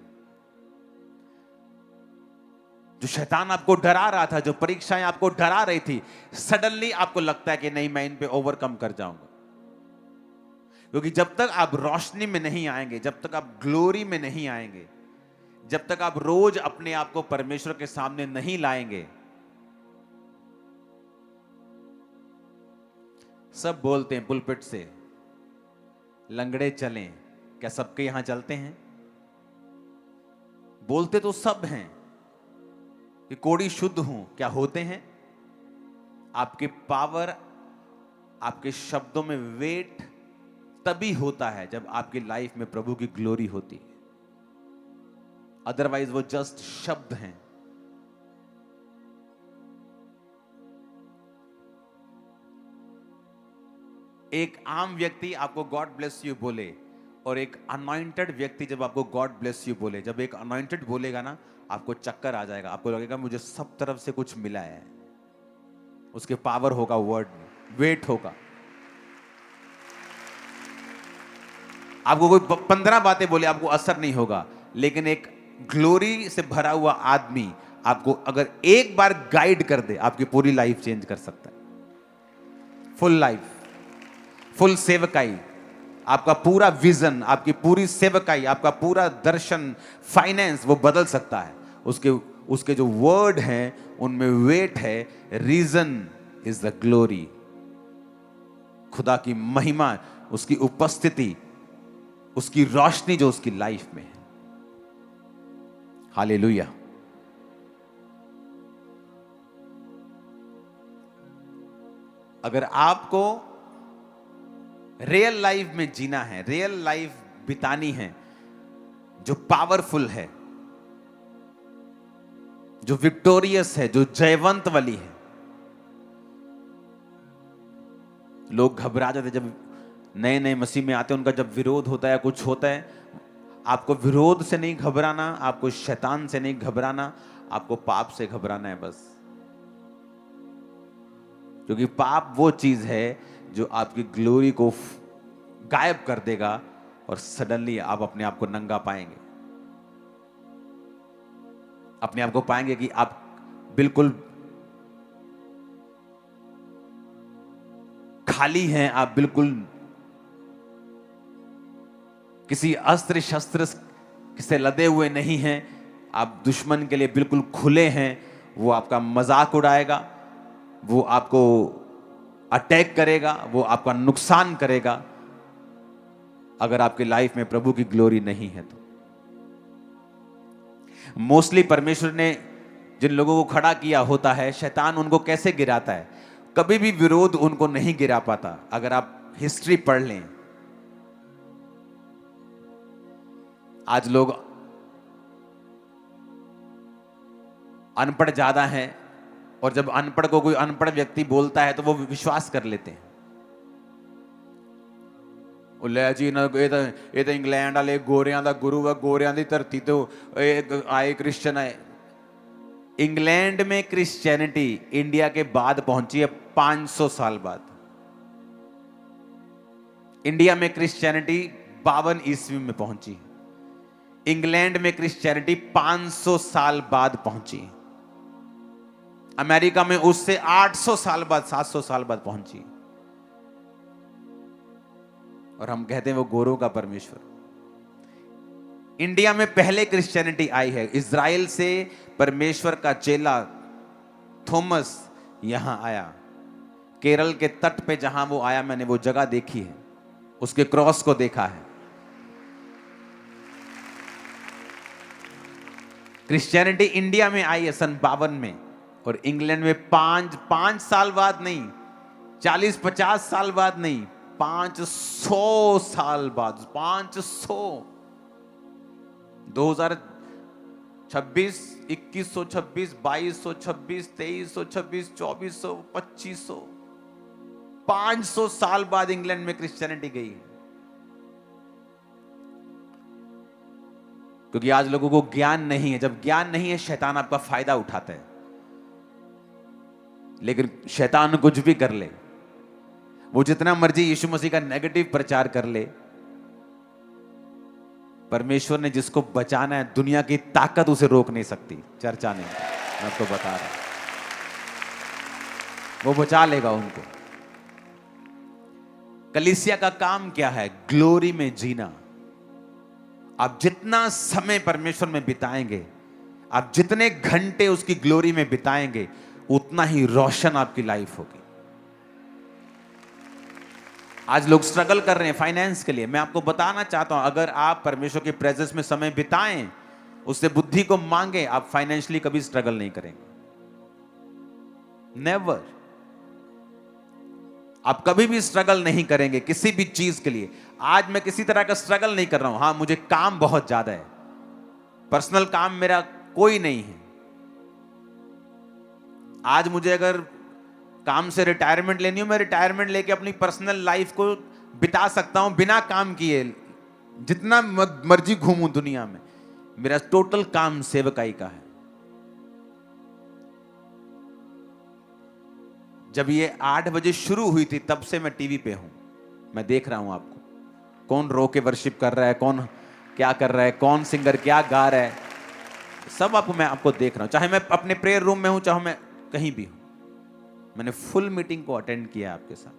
जो शैतान आपको डरा रहा था, जो परीक्षाएं आपको डरा रही थी, सडनली आपको लगता है कि नहीं मैं इन पे ओवरकम कर जाऊंगा। क्योंकि जब तक आप रोशनी में नहीं आएंगे, जब तक आप ग्लोरी में नहीं आएंगे, जब तक आप रोज अपने आप को परमेश्वर के सामने नहीं लाएंगे, सब बोलते हैं पुलपिट से लंगड़े चलें, क्या सबके यहां चलते हैं? बोलते तो सब हैं कि कोड़ी शुद्ध हूं, क्या होते हैं? आपके पावर, आपके शब्दों में वेट तभी होता है जब आपकी लाइफ में प्रभु की ग्लोरी होती है। अदरवाइज वो जस्ट शब्द हैं। एक आम व्यक्ति आपको गॉड ब्लेस यू बोले और एक अनॉइंटेड व्यक्ति जब आपको गॉड ब्लेस यू बोले, जब एक अनॉइंटेड बोलेगा ना, आपको चक्कर आ जाएगा, आपको लगेगा मुझे सब तरफ से कुछ मिला है। उसके पावर होगा, वर्ड में वेट होगा। आपको कोई 15 बातें बोले, आपको असर नहीं होगा, लेकिन एक ग्लोरी से भरा हुआ आदमी आपको अगर एक बार गाइड कर दे, आपकी पूरी लाइफ चेंज कर सकता है। फुल लाइफ, फुल सेवकाई, आपका पूरा विजन, आपकी पूरी सेवकाई, आपका पूरा दर्शन, फाइनेंस, वो बदल सकता है। उसके जो वर्ड हैं उनमें वेट है। रीजन इज द ग्लोरी, खुदा की महिमा, उसकी उपस्थिति, उसकी रोशनी जो उसकी लाइफ में है। हालेलुया। अगर आपको रियल लाइफ में जीना है, रियल लाइफ बितानी है जो पावरफुल है, जो विक्टोरियस है, जो जयवंत वाली है। लोग घबरा जाते जब नए नए मसीह में आते हैं, उनका जब विरोध होता है, कुछ होता है। आपको विरोध से नहीं घबराना, आपको शैतान से नहीं घबराना, आपको पाप से घबराना है बस। क्योंकि पाप वो चीज है जो आपकी ग्लोरी को गायब कर देगा और सडनली आप अपने आप को नंगा पाएंगे। अपने आप को पाएंगे कि आप बिल्कुल खाली हैं, आप बिल्कुल किसी अस्त्र शस्त्र से लदे हुए नहीं हैं, आप दुश्मन के लिए बिल्कुल खुले हैं। वो आपका मजाक उड़ाएगा, वो आपको अटैक करेगा, वो आपका नुकसान करेगा, अगर आपकी लाइफ में प्रभु की ग्लोरी नहीं है तो। मोस्टली परमेश्वर ने जिन लोगों को खड़ा किया होता है, शैतान उनको कैसे गिराता है? कभी भी विरोध उनको नहीं गिरा पाता। अगर आप हिस्ट्री पढ़ लें, आज लोग अनपढ़ ज्यादा हैं, और जब अनपढ़ को कोई अनपढ़ व्यक्ति बोलता है तो वो विश्वास कर लेते हैं। ले जी ना ये तो इंग्लैंड वाले गोरियां दा गुरु है, गोरियां दी धरती तो आए क्रिश्चियन आए। इंग्लैंड में क्रिश्चियनिटी इंडिया के बाद पहुंची है 500 साल बाद। इंडिया में क्रिश्चियनिटी 52 ईस्वी में पहुंची, इंग्लैंड में क्रिश्चियनिटी 500 साल बाद पहुंची, अमेरिका में उससे 800 साल बाद 700 साल बाद पहुंची। और हम कहते हैं वो गोरों का परमेश्वर। इंडिया में पहले क्रिश्चियनिटी आई है, इज़राइल से परमेश्वर का चेला थॉमस यहां आया। केरल के तट पे जहां वो आया, मैंने वो जगह देखी है, उसके क्रॉस को देखा है। क्रिश्चियनिटी इंडिया में आई है सन 52 में, और इंग्लैंड में 5 साल बाद नहीं, 40-50 साल बाद नहीं, 500 साल बाद। 500 2026, 2126, 2226, 2326, 2400, 2500, 500 साल बाद इंग्लैंड में क्रिश्चियनिटी गई। क्योंकि आज लोगों को ज्ञान नहीं है। जब ज्ञान नहीं है, शैतान आपका फायदा उठाता है। लेकिन शैतान कुछ भी कर ले, वो जितना मर्जी यीशु मसीह का नेगेटिव प्रचार कर ले, परमेश्वर ने जिसको बचाना है, दुनिया की ताकत उसे रोक नहीं सकती। चर्चा नहीं, मैं आपको बता रहा हूं, वो बचा लेगा उनको। कलीसिया का काम क्या है? ग्लोरी में जीना। आप जितना समय परमेश्वर में बिताएंगे, आप जितने घंटे उसकी ग्लोरी में बिताएंगे, उतना ही रोशन आपकी लाइफ होगी। आज लोग स्ट्रगल कर रहे हैं फाइनेंस के लिए। मैं आपको बताना चाहता हूं, अगर आप परमेश्वर की प्रेजेंस में समय बिताएं, उससे बुद्धि को मांगे, आप फाइनेंशियली कभी स्ट्रगल नहीं करेंगे। नेवर। आप कभी भी स्ट्रगल नहीं करेंगे किसी भी चीज के लिए। आज मैं किसी तरह का स्ट्रगल नहीं कर रहा हूं। हां, मुझे काम बहुत ज्यादा है, पर्सनल काम मेरा कोई नहीं है। आज मुझे अगर काम से रिटायरमेंट लेनी हो, मैं रिटायरमेंट लेके अपनी पर्सनल लाइफ को बिता सकता हूं बिना काम किए, जितना मर्जी घूमूं दुनिया में। मेरा टोटल काम सेवकाई का है। जब ये 8 बजे शुरू हुई थी, तब से मैं टीवी पे हूं। मैं देख रहा हूं आपको, कौन रो के वर्शिप कर रहा है, कौन क्या कर रहा है, कौन सिंगर क्या गा रहा है, सब मैं आपको देख रहा हूं। चाहे मैं अपने प्रेयर रूम में हूं, चाहे मैं कहीं भी हूं। मैंने फुल मीटिंग को अटेंड किया आपके साथ।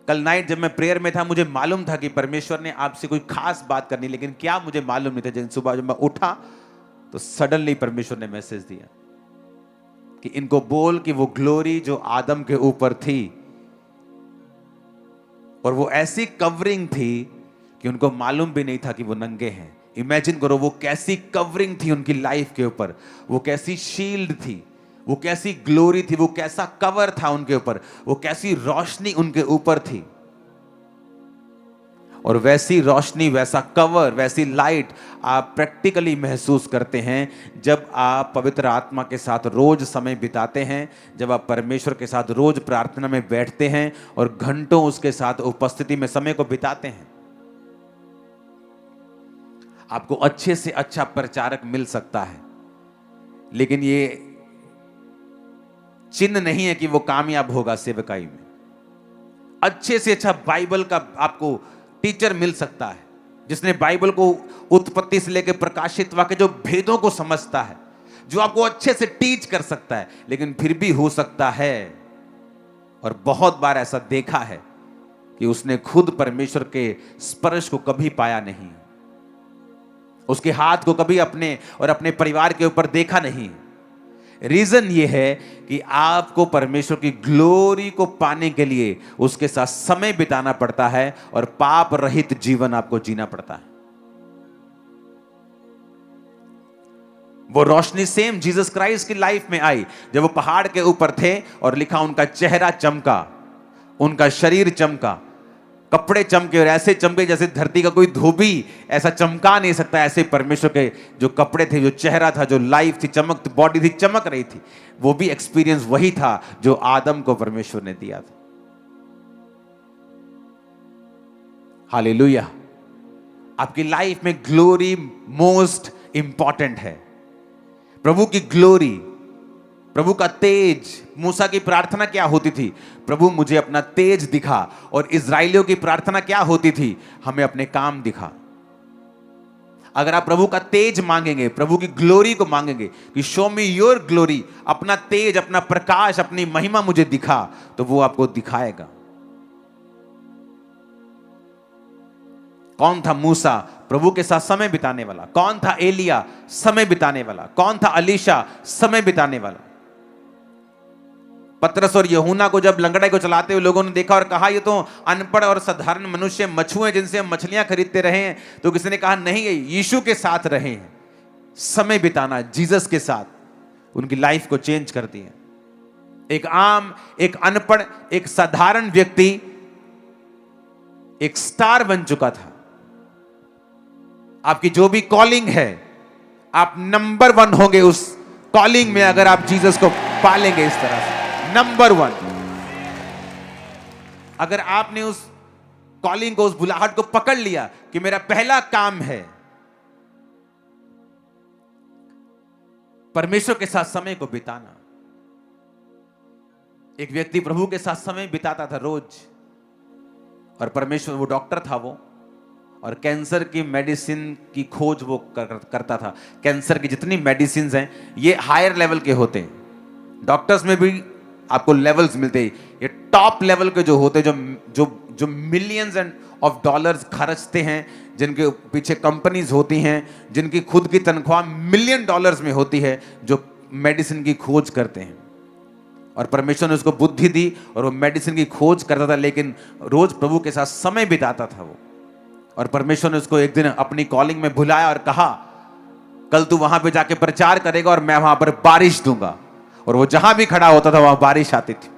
कल नाइट जब मैं प्रेयर में था, मुझे मालूम था कि परमेश्वर ने आपसे कोई खास बात करनी, लेकिन क्या मुझे मालूम नहीं था। जब सुबह जब मैं उठा तो सडनली परमेश्वर ने मैसेज दिया कि इनको बोल कि वो ग्लोरी जो आदम के ऊपर थी, और वो ऐसी कवरिंग थी कि उनको मालूम भी नहीं था कि वो नंगे हैं। इमेजिन करो, वो कैसी कवरिंग थी उनकी लाइफ के ऊपर, वो कैसी शील्ड थी, वो कैसी ग्लोरी थी, वो कैसा कवर था उनके ऊपर, वो कैसी रोशनी उनके ऊपर थी। और वैसी रोशनी, वैसा कवर, वैसी लाइट आप प्रैक्टिकली महसूस करते हैं जब आप पवित्र आत्मा के साथ रोज समय बिताते हैं, जब आप परमेश्वर के साथ रोज प्रार्थना में बैठते हैं और घंटों उसके साथ उपस्थिति में समय को बिताते हैं। आपको अच्छे से अच्छा प्रचारक मिल सकता है, लेकिन ये चिन्ह नहीं है कि वो कामयाब होगा सेवकाई में। अच्छे से अच्छा बाइबल का आपको टीचर मिल सकता है, जिसने बाइबल को उत्पत्ति से लेकर प्रकाशित वाक्य जो भेदों को समझता है, जो आपको अच्छे से टीच कर सकता है। लेकिन फिर भी हो सकता है, और बहुत बार ऐसा देखा है, कि उसने खुद परमेश्वर के स्पर्श को कभी पाया नहीं, उसके हाथ को कभी अपने और अपने परिवार के ऊपर देखा नहीं। रीजन ये है कि आपको परमेश्वर की ग्लोरी को पाने के लिए उसके साथ समय बिताना पड़ता है, और पाप रहित जीवन आपको जीना पड़ता है। वो रोशनी सेम जीसस क्राइस्ट की लाइफ में आई जब वो पहाड़ के ऊपर थे और लिखा उनका चेहरा चमका, उनका शरीर चमका, कपड़े चमके और ऐसे चमके जैसे धरती का कोई धोबी ऐसा चमका नहीं सकता। ऐसे परमेश्वर के जो कपड़े थे, जो चेहरा था, जो लाइफ थी, चमक बॉडी थी, चमक रही थी। वो भी एक्सपीरियंस वही था जो आदम को परमेश्वर ने दिया था। हालेलुया। आपकी लाइफ में ग्लोरी मोस्ट इंपॉर्टेंट है। प्रभु की ग्लोरी, प्रभु का तेज। मूसा की प्रार्थना क्या होती थी? प्रभु मुझे अपना तेज दिखा। और इजराइलियों की प्रार्थना क्या होती थी? हमें अपने काम दिखा। अगर आप प्रभु का तेज मांगेंगे, प्रभु की ग्लोरी को मांगेंगे कि शो मी योर ग्लोरी, अपना तेज, अपना प्रकाश, अपनी महिमा मुझे दिखा, तो वो आपको दिखाएगा। कौन था मूसा? प्रभु के साथ समय बिताने वाला। कौन था एलिया? समय बिताने वाला। कौन था अलीशा? समय बिताने वाला। पतरस और यूहन्ना को जब लंगड़े को चलाते हुए लोगों ने देखा और कहा ये तो अनपढ़ और साधारण मनुष्य मछुए जिनसे हम मछलियां खरीदते रहे हैं, तो किसी ने कहा नहीं, ये यीशु के साथ रहे हैं। समय बिताना जीसस के साथ उनकी लाइफ को चेंज कर दिया। एक आम, एक अनपढ़, एक साधारण व्यक्ति एक स्टार बन चुका था। आपकी जो भी कॉलिंग है, आप नंबर 1 होंगे उस कॉलिंग में अगर आप जीसस को पालेंगे इस तरह से। नंबर 1। अगर आपने उस कॉलिंग को, उस बुलाहट को पकड़ लिया कि मेरा पहला काम है परमेश्वर के साथ समय को बिताना। एक व्यक्ति प्रभु के साथ समय बिताता था रोज, और परमेश्वर, वो डॉक्टर था वो, और कैंसर की मेडिसिन की खोज वो करता था। कैंसर की जितनी मेडिसिन हैं ये हायर लेवल के होते हैं। डॉक्टर्स में भी आपको लेवल्स मिलते हैं। ये टॉप लेवल के जो होते हैं, जो मिलियंस एंड ऑफ डॉलर्स खर्चते हैं, जिनके पीछे कंपनीज होती हैं, जिनकी खुद की तनख्वाह मिलियन डॉलर्स में होती है, जो मेडिसिन की खोज करते हैं। और परमेश्वर ने उसको बुद्धि दी और वो मेडिसिन की खोज करता था, लेकिन रोज प्रभु के साथ समय बिताता था वो। और परमेश्वर ने उसको एक दिन अपनी कॉलिंग में बुलाया और कहा कल तू वहां पे जाके प्रचार करेगा और मैं वहां पर बारिश दूंगा। और वो जहां भी खड़ा होता था वहां बारिश आती थी।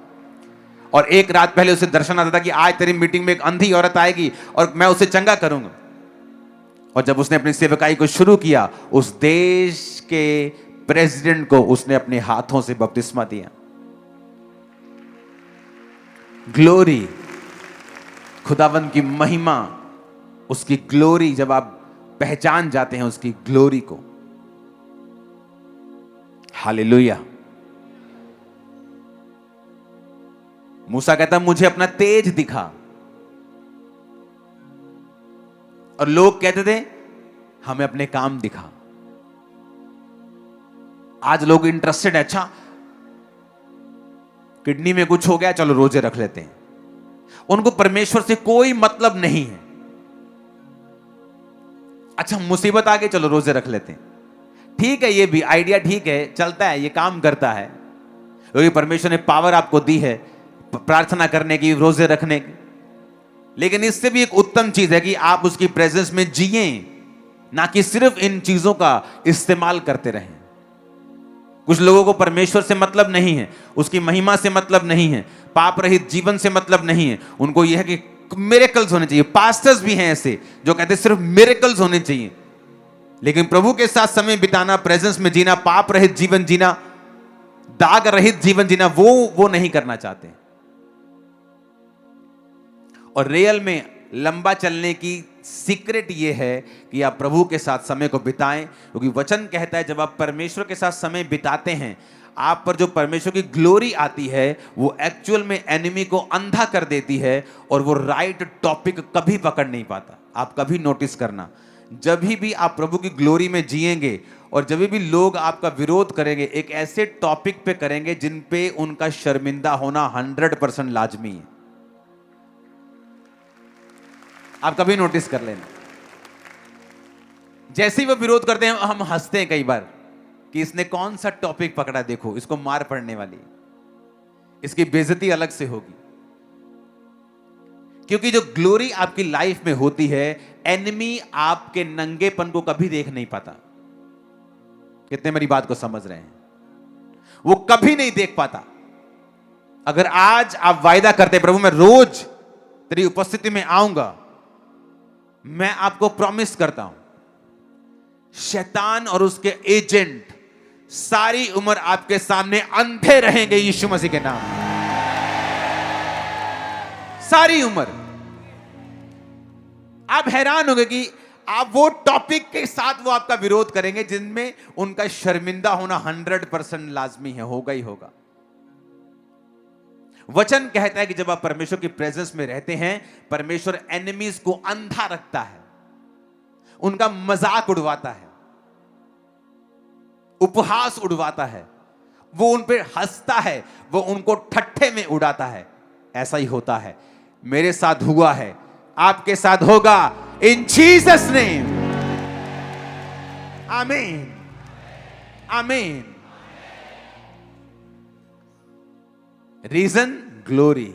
और एक रात पहले उसे दर्शन आता था कि आज तेरी मीटिंग में एक अंधी औरत आएगी और मैं उसे चंगा करूंगा। और जब उसने अपनी सेवकाई को शुरू किया, उस देश के प्रेसिडेंट को उसने अपने हाथों से बपतिस्मा दिया। ग्लोरी, खुदावन की महिमा, उसकी ग्लोरी, जब आप पहचान जाते हैं उसकी ग्लोरी को। हालेलुया। मूसा कहता मुझे अपना तेज दिखा, और लोग कहते थे हमें अपने काम दिखा। आज लोग इंटरेस्टेड है, अच्छा किडनी में कुछ हो गया, चलो रोजे रख लेते हैं। उनको परमेश्वर से कोई मतलब नहीं है। अच्छा मुसीबत आ गई, चलो रोजे रख लेते हैं। ठीक है, ये भी आइडिया ठीक है, चलता है, ये काम करता है, क्योंकि परमेश्वर ने पावर आपको दी है प्रार्थना करने की, रोजे रखने की। लेकिन इससे भी एक उत्तम चीज है कि आप उसकी प्रेजेंस में जिए, ना कि सिर्फ इन चीजों का इस्तेमाल करते रहें। कुछ लोगों को परमेश्वर से मतलब नहीं है, उसकी महिमा से मतलब नहीं है, पाप रहित जीवन से मतलब नहीं है। उनको यह है कि मिरेकल्स होने चाहिए। पास्टर्स भी हैं ऐसे जो कहते हैं सिर्फ मिरेकल्स होने चाहिए। लेकिन प्रभु के साथ समय बिताना, प्रेजेंस में जीना, पाप रहित जीवन जीना, दाग रहित जीवन जीना, वो नहीं करना चाहते। और रियल में लंबा चलने की सीक्रेट ये है कि आप प्रभु के साथ समय को बिताएं, क्योंकि वचन कहता है जब आप परमेश्वर के साथ समय बिताते हैं, आप पर जो परमेश्वर की ग्लोरी आती है वो एक्चुअल में एनिमी को अंधा कर देती है, और वो राइट टॉपिक कभी पकड़ नहीं पाता। आप कभी नोटिस करना, जब भी आप प्रभु की ग्लोरी में जिएंगे और जब भी लोग आपका विरोध करेंगे, एक ऐसे टॉपिक पे करेंगे जिन पे उनका शर्मिंदा होना 100% लाजमी है। आप कभी नोटिस कर लेना, जैसे ही वो विरोध करते हैं हम हंसते हैं कई बार कि इसने कौन सा टॉपिक पकड़ा, देखो इसको मार पड़ने वाली, इसकी बेइज्जती अलग से होगी। क्योंकि जो ग्लोरी आपकी लाइफ में होती है, एनिमी आपके नंगेपन को कभी देख नहीं पाता। कितने मेरी बात को समझ रहे हैं? वो कभी नहीं देख पाता। अगर आज आप वायदा करते प्रभु मैं रोज तेरी उपस्थिति में आऊंगा, मैं आपको प्रॉमिस करता हूं शैतान और उसके एजेंट सारी उम्र आपके सामने अंधे रहेंगे यीशु मसीह के नाम में। सारी उम्र आप हैरान होंगे कि आप वो टॉपिक के साथ वो आपका विरोध करेंगे जिनमें उनका शर्मिंदा होना 100% लाजमी है, होगा ही होगा। वचन कहता है कि जब आप परमेश्वर की प्रेजेंस में रहते हैं, परमेश्वर एनिमीज को अंधा रखता है, उनका मजाक उड़वाता है, उपहास उड़वाता है, वो उन पर हंसता है, वो उनको ठट्ठे में उड़ाता है। ऐसा ही होता है, मेरे साथ हुआ है, आपके साथ होगा, इन जीसस नेम, आमीन, आमीन। रीजन ग्लोरी।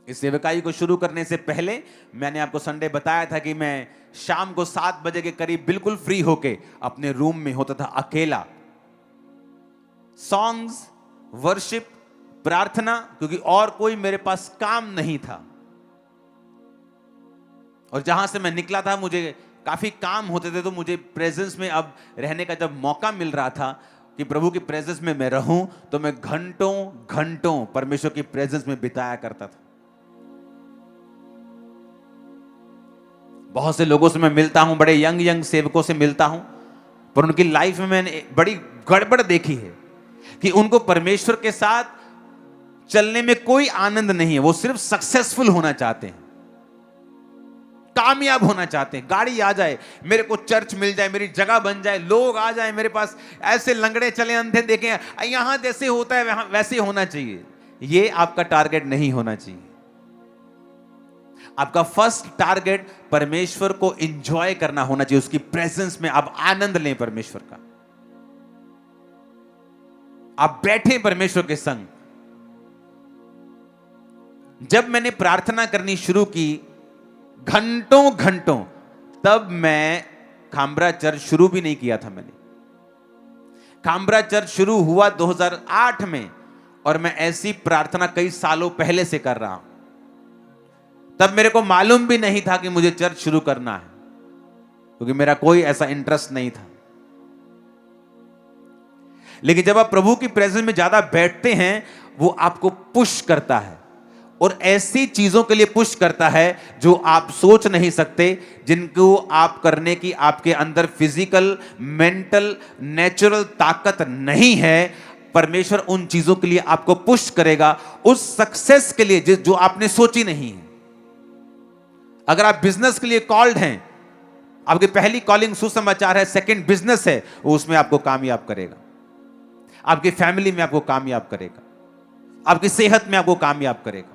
इस सेवकाई को शुरू करने से पहले मैंने आपको संडे बताया था कि मैं शाम को 7 बजे के करीब बिल्कुल फ्री होके अपने रूम में होता था अकेला, सॉन्ग्स, वर्शिप, प्रार्थना, क्योंकि और कोई मेरे पास काम नहीं था। और जहां से मैं निकला था मुझे काफी काम होते थे, तो मुझे प्रेजेंस में अब रहने का जब मौका मिल रहा था कि प्रभु की प्रेजेंस में मैं रहूं, तो मैं घंटों घंटों परमेश्वर की प्रेजेंस में बिताया करता था। बहुत से लोगों से मैं मिलता हूं, बड़े यंग सेवकों से मिलता हूं, पर उनकी लाइफ में मैंने बड़ी गड़बड़ देखी है कि उनको परमेश्वर के साथ चलने में कोई आनंद नहीं है। वो सिर्फ सक्सेसफुल होना चाहते हैं, कामयाब होना चाहते हैं, गाड़ी आ जाए, मेरे को चर्च मिल जाए, मेरी जगह बन जाए, लोग आ जाए मेरे पास, ऐसे लंगड़े चले, अंधे देखें, यहां जैसे होता है वहां वैसे होना चाहिए। ये आपका टारगेट नहीं होना चाहिए। आपका फर्स्ट टारगेट परमेश्वर को एंजॉय करना होना चाहिए, उसकी प्रेजेंस में आप आनंद लें परमेश्वर का, आप बैठे परमेश्वर के संग। जब मैंने प्रार्थना करनी शुरू की घंटों घंटों, तब मैं खामब्रा चर्च शुरू भी नहीं किया था। मैंने खामब्रा चर्च शुरू हुआ 2008 में, और मैं ऐसी प्रार्थना कई सालों पहले से कर रहा हूं। तब मेरे को मालूम भी नहीं था कि मुझे चर्च शुरू करना है, क्योंकि मेरा कोई ऐसा इंटरेस्ट नहीं था। लेकिन जब आप प्रभु की प्रेजेंस में ज्यादा बैठते हैं, वो आपको पुश करता है, और ऐसी चीजों के लिए पुश करता है जो आप सोच नहीं सकते, जिनको आप करने की आपके अंदर फिजिकल, मेंटल, नेचुरल ताकत नहीं है। परमेश्वर उन चीजों के लिए आपको पुश करेगा, उस सक्सेस के लिए जो आपने सोची नहीं है। अगर आप बिजनेस के लिए कॉल्ड हैं, आपकी पहली कॉलिंग सुसमाचार है, सेकंड बिजनेस है, वो उसमें आपको कामयाब करेगा, आपकी फैमिली में आपको कामयाब करेगा, आपकी सेहत में आपको कामयाब करेगा।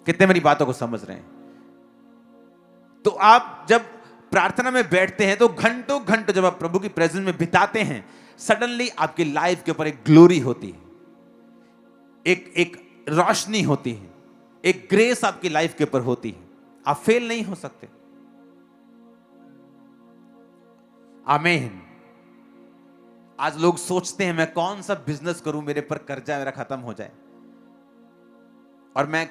कितने मेरी बातों को समझ रहे हैं? तो आप जब प्रार्थना में बैठते हैं, तो घंटों घंटों जब आप प्रभु की प्रेजेंस में बिताते हैं, सडनली आपकी लाइफ के ऊपर एक ग्लोरी होती है, एक रोशनी होती है, एक ग्रेस आपकी लाइफ के ऊपर होती है। आप फेल नहीं हो सकते। आमीन। आज लोग सोचते हैं मैं कौन सा बिजनेस करूं, मेरे पर कर्जा मेरा खत्म हो जाए, और मैं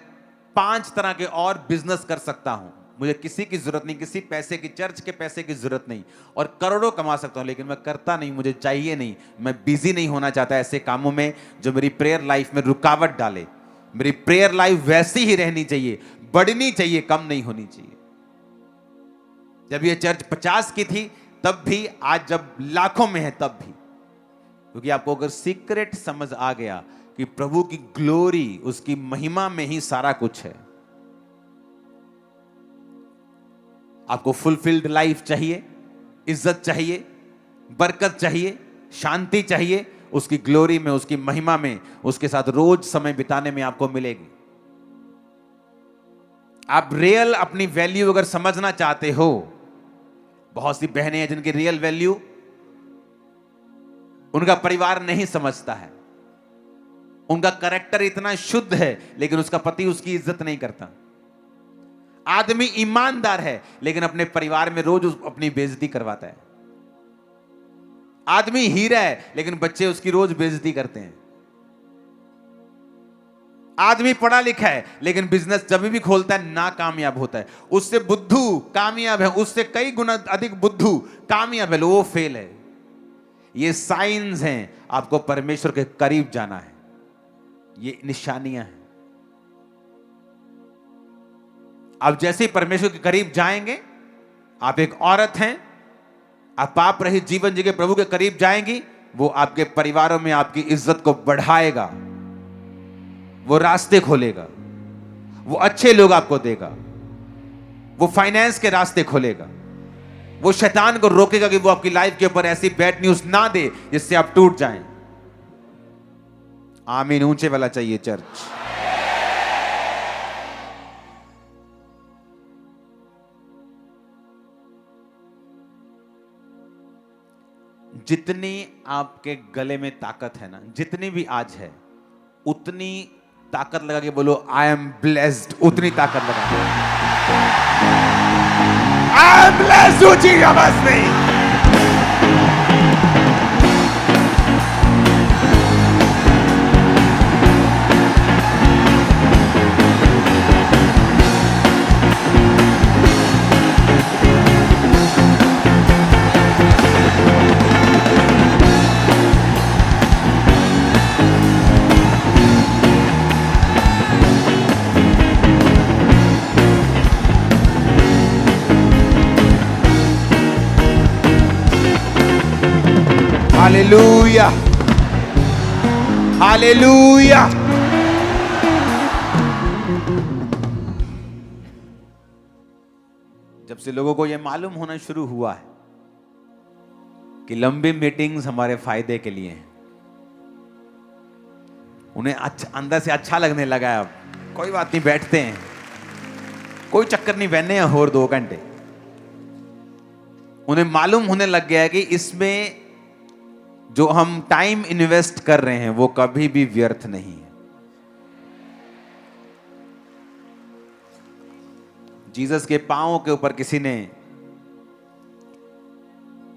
5 तरह के और बिजनेस कर सकता हूं, मुझे किसी की जरूरत नहीं, किसी पैसे की, चर्च के पैसे की जरूरत नहीं, और करोड़ों कमा सकता हूं, लेकिन मैं करता नहीं, मुझे चाहिए नहीं। मैं बिजी नहीं होना चाहता ऐसे कामों में जो मेरी प्रेयर लाइफ में रुकावट डाले। मेरी प्रेयर लाइफ वैसी ही रहनी चाहिए, बढ़नी चाहिए, कम नहीं होनी चाहिए। जब ये चर्च 50 की थी तब भी, आज जब लाखों में है तब भी, क्योंकि आपको अगर सीक्रेट समझ आ गया कि प्रभु की ग्लोरी, उसकी महिमा में ही सारा कुछ है। आपको फुलफिल्ड लाइफ चाहिए, इज्जत चाहिए, बरकत चाहिए, शांति चाहिए, उसकी ग्लोरी में, उसकी महिमा में, उसके साथ रोज समय बिताने में आपको मिलेगी। आप रियल अपनी वैल्यू अगर समझना चाहते हो, बहुत सी बहनें हैं जिनकी रियल वैल्यू उनका परिवार नहीं समझता है, उनका कैरेक्टर इतना शुद्ध है, लेकिन उसका पति उसकी इज्जत नहीं करता। आदमी ईमानदार है लेकिन अपने परिवार में रोज अपनी बेइज्जती करवाता है। आदमी हीरा है लेकिन बच्चे उसकी रोज बेइज्जती करते हैं। आदमी पढ़ा लिखा है लेकिन बिजनेस जब भी खोलता है नाकामयाब होता है। उससे बुद्धू कामयाब है, उससे कई गुना अधिक बुद्धू कामयाब है, वो फेल है। ये साइंस हैं, आपको परमेश्वर के करीब जाना है। ये निशानियां हैं। आप जैसे ही परमेश्वर के करीब जाएंगे, आप एक औरत हैं, आप पाप रहित जीवन जी के प्रभु के करीब जाएंगी, वो आपके परिवारों में आपकी इज्जत को बढ़ाएगा, वो रास्ते खोलेगा, वो अच्छे लोग आपको देगा, वो फाइनेंस के रास्ते खोलेगा, वो शैतान को रोकेगा कि वो आपकी लाइफ के ऊपर ऐसी बैड न्यूज ना दे जिससे आप टूट जाएं। आमीन। ऊंचे वाला चाहिए चर्च। जितनी आपके गले में ताकत है ना, जितनी भी आज है, उतनी ताकत लगा के बोलो आई एम ब्लेस्ड। उतनी ताकत लगा, आई एम ब्लेस्ड। ऊंची आवाज में हालेलुया, हालेलुया। जब से लोगों को यह मालूम होना शुरू हुआ है कि लंबी मीटिंग्स हमारे फायदे के लिए हैं, उन्हें अंदर से अच्छा लगने लगा है। अब कोई बात नहीं, बैठते हैं, कोई चक्कर नहीं, बहने हैं और 2 घंटे। उन्हें मालूम होने लग गया है कि इसमें जो हम टाइम इन्वेस्ट कर रहे हैं वो कभी भी व्यर्थ नहीं है। जीसस के पांवों के ऊपर किसी ने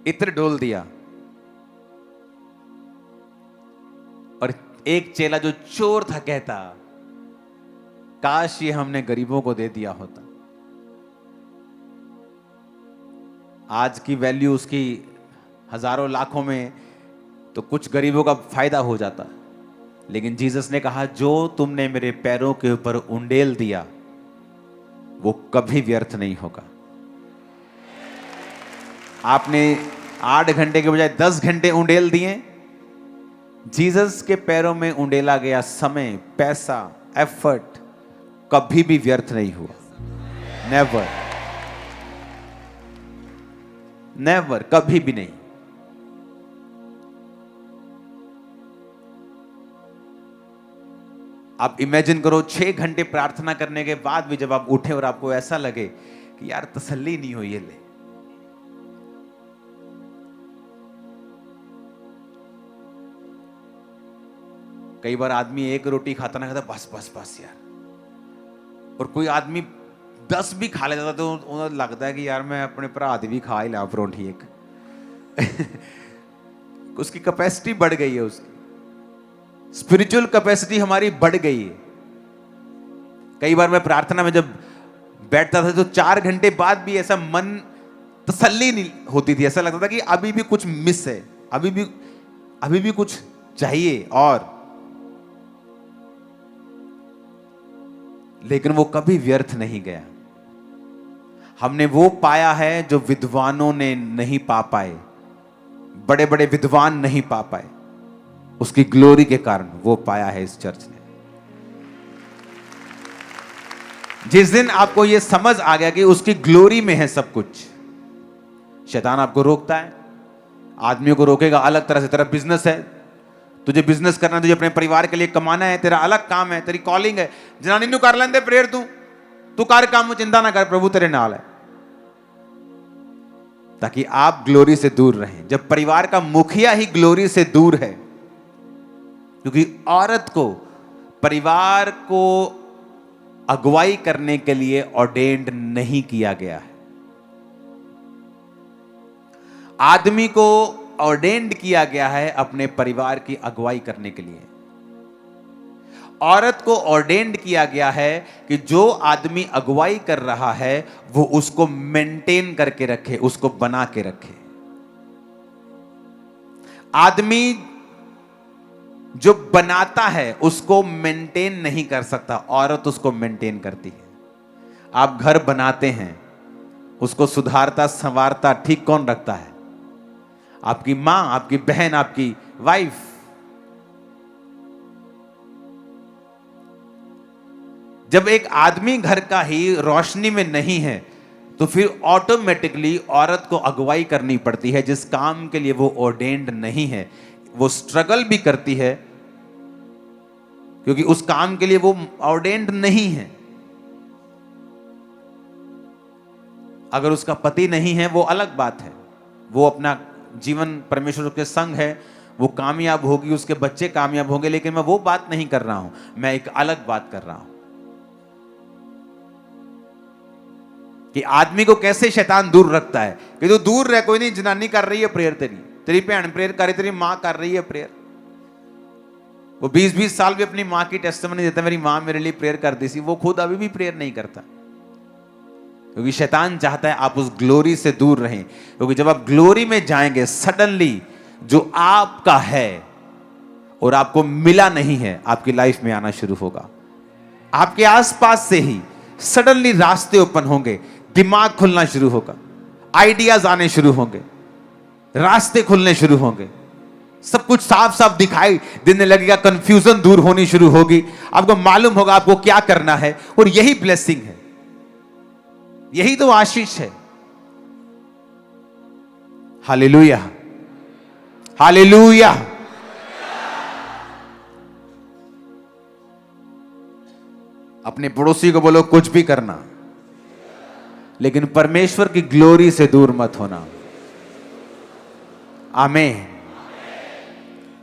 इत्र डोल दिया और एक चेला जो चोर था कहता, काश ये हमने गरीबों को दे दिया होता। आज की वैल्यू उसकी हजारों लाखों में तो कुछ गरीबों का फायदा हो जाता, लेकिन जीसस ने कहा जो तुमने मेरे पैरों के ऊपर उंडेल दिया वो कभी व्यर्थ नहीं होगा। आपने 8 घंटे के बजाय 10 घंटे उंडेल दिए, जीसस के पैरों में उंडेला गया समय, पैसा, एफर्ट कभी भी व्यर्थ नहीं हुआ। नेवर, नेवर, कभी भी नहीं। आप इमेजिन करो 6 घंटे प्रार्थना करने के बाद भी जब आप उठे और आपको ऐसा लगे कि यार तसल्ली नहीं हुई, ये ले। कई बार आदमी 1 रोटी खाता ना खाता, बस बस बस यार, और कोई आदमी 10 भी खा लेता तो उन्हें लगता है कि यार मैं अपने भरा दी भी खा ही ला परोंठी एक। उसकी कैपेसिटी बढ़ गई है, उसकी स्पिरिचुअल कैपेसिटी हमारी बढ़ गई है। कई बार मैं प्रार्थना में जब बैठता था तो 4 घंटे बाद भी ऐसा मन तसल्ली नहीं होती थी, ऐसा लगता था कि अभी भी कुछ मिस है, अभी भी कुछ चाहिए और, लेकिन वो कभी व्यर्थ नहीं गया। हमने वो पाया है जो विद्वानों ने नहीं पा पाए, बड़े बड़े विद्वान नहीं पा पाए, उसकी ग्लोरी के कारण वो पाया है इस चर्च ने। जिस दिन आपको यह समझ आ गया कि उसकी ग्लोरी में है सब कुछ, शैतान आपको रोकता है, आदमियों को रोकेगा अलग तरह से। तेरा बिजनेस है, तुझे बिजनेस करना, तुझे अपने परिवार के लिए कमाना है, तेरा अलग काम है, तेरी कॉलिंग है। जनानी नू कर लेंदे प्रेयर, तू कर काम, चिंता ना कर, प्रभु तेरे नाल है, ताकि आप ग्लोरी से दूर रहें। जब परिवार का मुखिया ही ग्लोरी से दूर है, क्योंकि औरत को परिवार को अगुवाई करने के लिए ऑर्डेन्ड नहीं किया गया है। आदमी को ऑर्डेन्ड किया गया है अपने परिवार की अगुवाई करने के लिए। औरत को ऑर्डेन्ड किया गया है कि जो आदमी अगुवाई कर रहा है वो उसको मेंटेन करके रखे, उसको बना के रखे। आदमी जो बनाता है उसको मेंटेन नहीं कर सकता, औरत उसको मेंटेन करती है। आप घर बनाते हैं, उसको सुधारता संवारता ठीक कौन रखता है? आपकी मां, आपकी बहन, आपकी वाइफ। जब एक आदमी घर का ही रोशनी में नहीं है तो फिर ऑटोमेटिकली औरत को अगुवाई करनी पड़ती है। जिस काम के लिए वो ऑर्डेन्ड नहीं है वो स्ट्रगल भी करती है, क्योंकि उस काम के लिए वो ऑर्डेन्ड नहीं है। अगर उसका पति नहीं है वो अलग बात है, वो अपना जीवन परमेश्वर के संग है, वो कामयाब होगी, उसके बच्चे कामयाब होंगे। लेकिन मैं वो बात नहीं कर रहा हूं, मैं एक अलग बात कर रहा हूं कि आदमी को कैसे शैतान दूर रखता है। कि तो दूर रह, कोई नहीं, जनानी कर रही है प्रेयर, तेरी भैन प्रेयर कर रही, तेरी मां कर रही है प्रेयर। वो 20-20 साल भी अपनी मां की टेस्टिमनी देता, मेरी मां मेरे लिए प्रेयर करती थी, वो खुद अभी भी प्रेयर नहीं करता। क्योंकि शैतान चाहता है आप उस ग्लोरी से दूर रहें। क्योंकि जब आप ग्लोरी में जाएंगे, सडनली जो आपका है और आपको मिला नहीं है आपकी लाइफ में आना शुरू होगा। आपके आसपास से ही सडनली रास्ते ओपन होंगे, दिमाग खुलना शुरू होगा, आइडियाज आने शुरू होंगे, रास्ते खुलने शुरू होंगे, सब कुछ साफ साफ दिखाई देने लगेगा, कंफ्यूजन दूर होनी शुरू होगी, आपको मालूम होगा आपको क्या करना है। और यही ब्लेसिंग है, यही तो आशीष है। Hallelujah, hallelujah. अपने पड़ोसी को बोलो कुछ भी करना, लेकिन परमेश्वर की ग्लोरी से दूर मत होना। आमीन।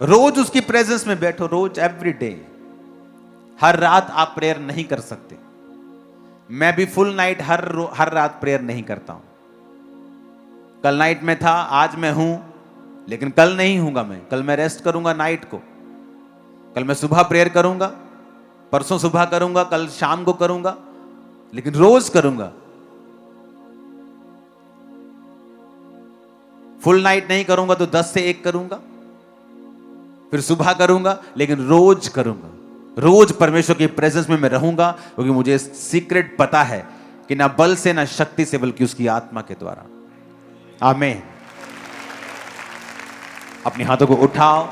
रोज उसकी प्रेजेंस में बैठो, रोज, एवरी डे। हर रात आप प्रेयर नहीं कर सकते। मैं भी फुल नाइट हर रात प्रेयर नहीं करता हूं। कल नाइट में था, आज मैं हूं, लेकिन कल नहीं हूंगा मैं। कल मैं रेस्ट करूंगा नाइट को, कल मैं सुबह प्रेयर करूंगा, परसों सुबह करूंगा, कल शाम को करूंगा, लेकिन रोज करूंगा। फुल नाइट नहीं करूंगा तो 10 से 1 करूंगा, फिर सुबह करूंगा, लेकिन रोज करूंगा। रोज परमेश्वर की प्रेजेंस में मैं रहूंगा, क्योंकि मुझे सीक्रेट पता है कि ना बल से ना शक्ति से, बल्कि उसकी आत्मा के द्वारा। आमीन। अपने हाथों को उठाओ,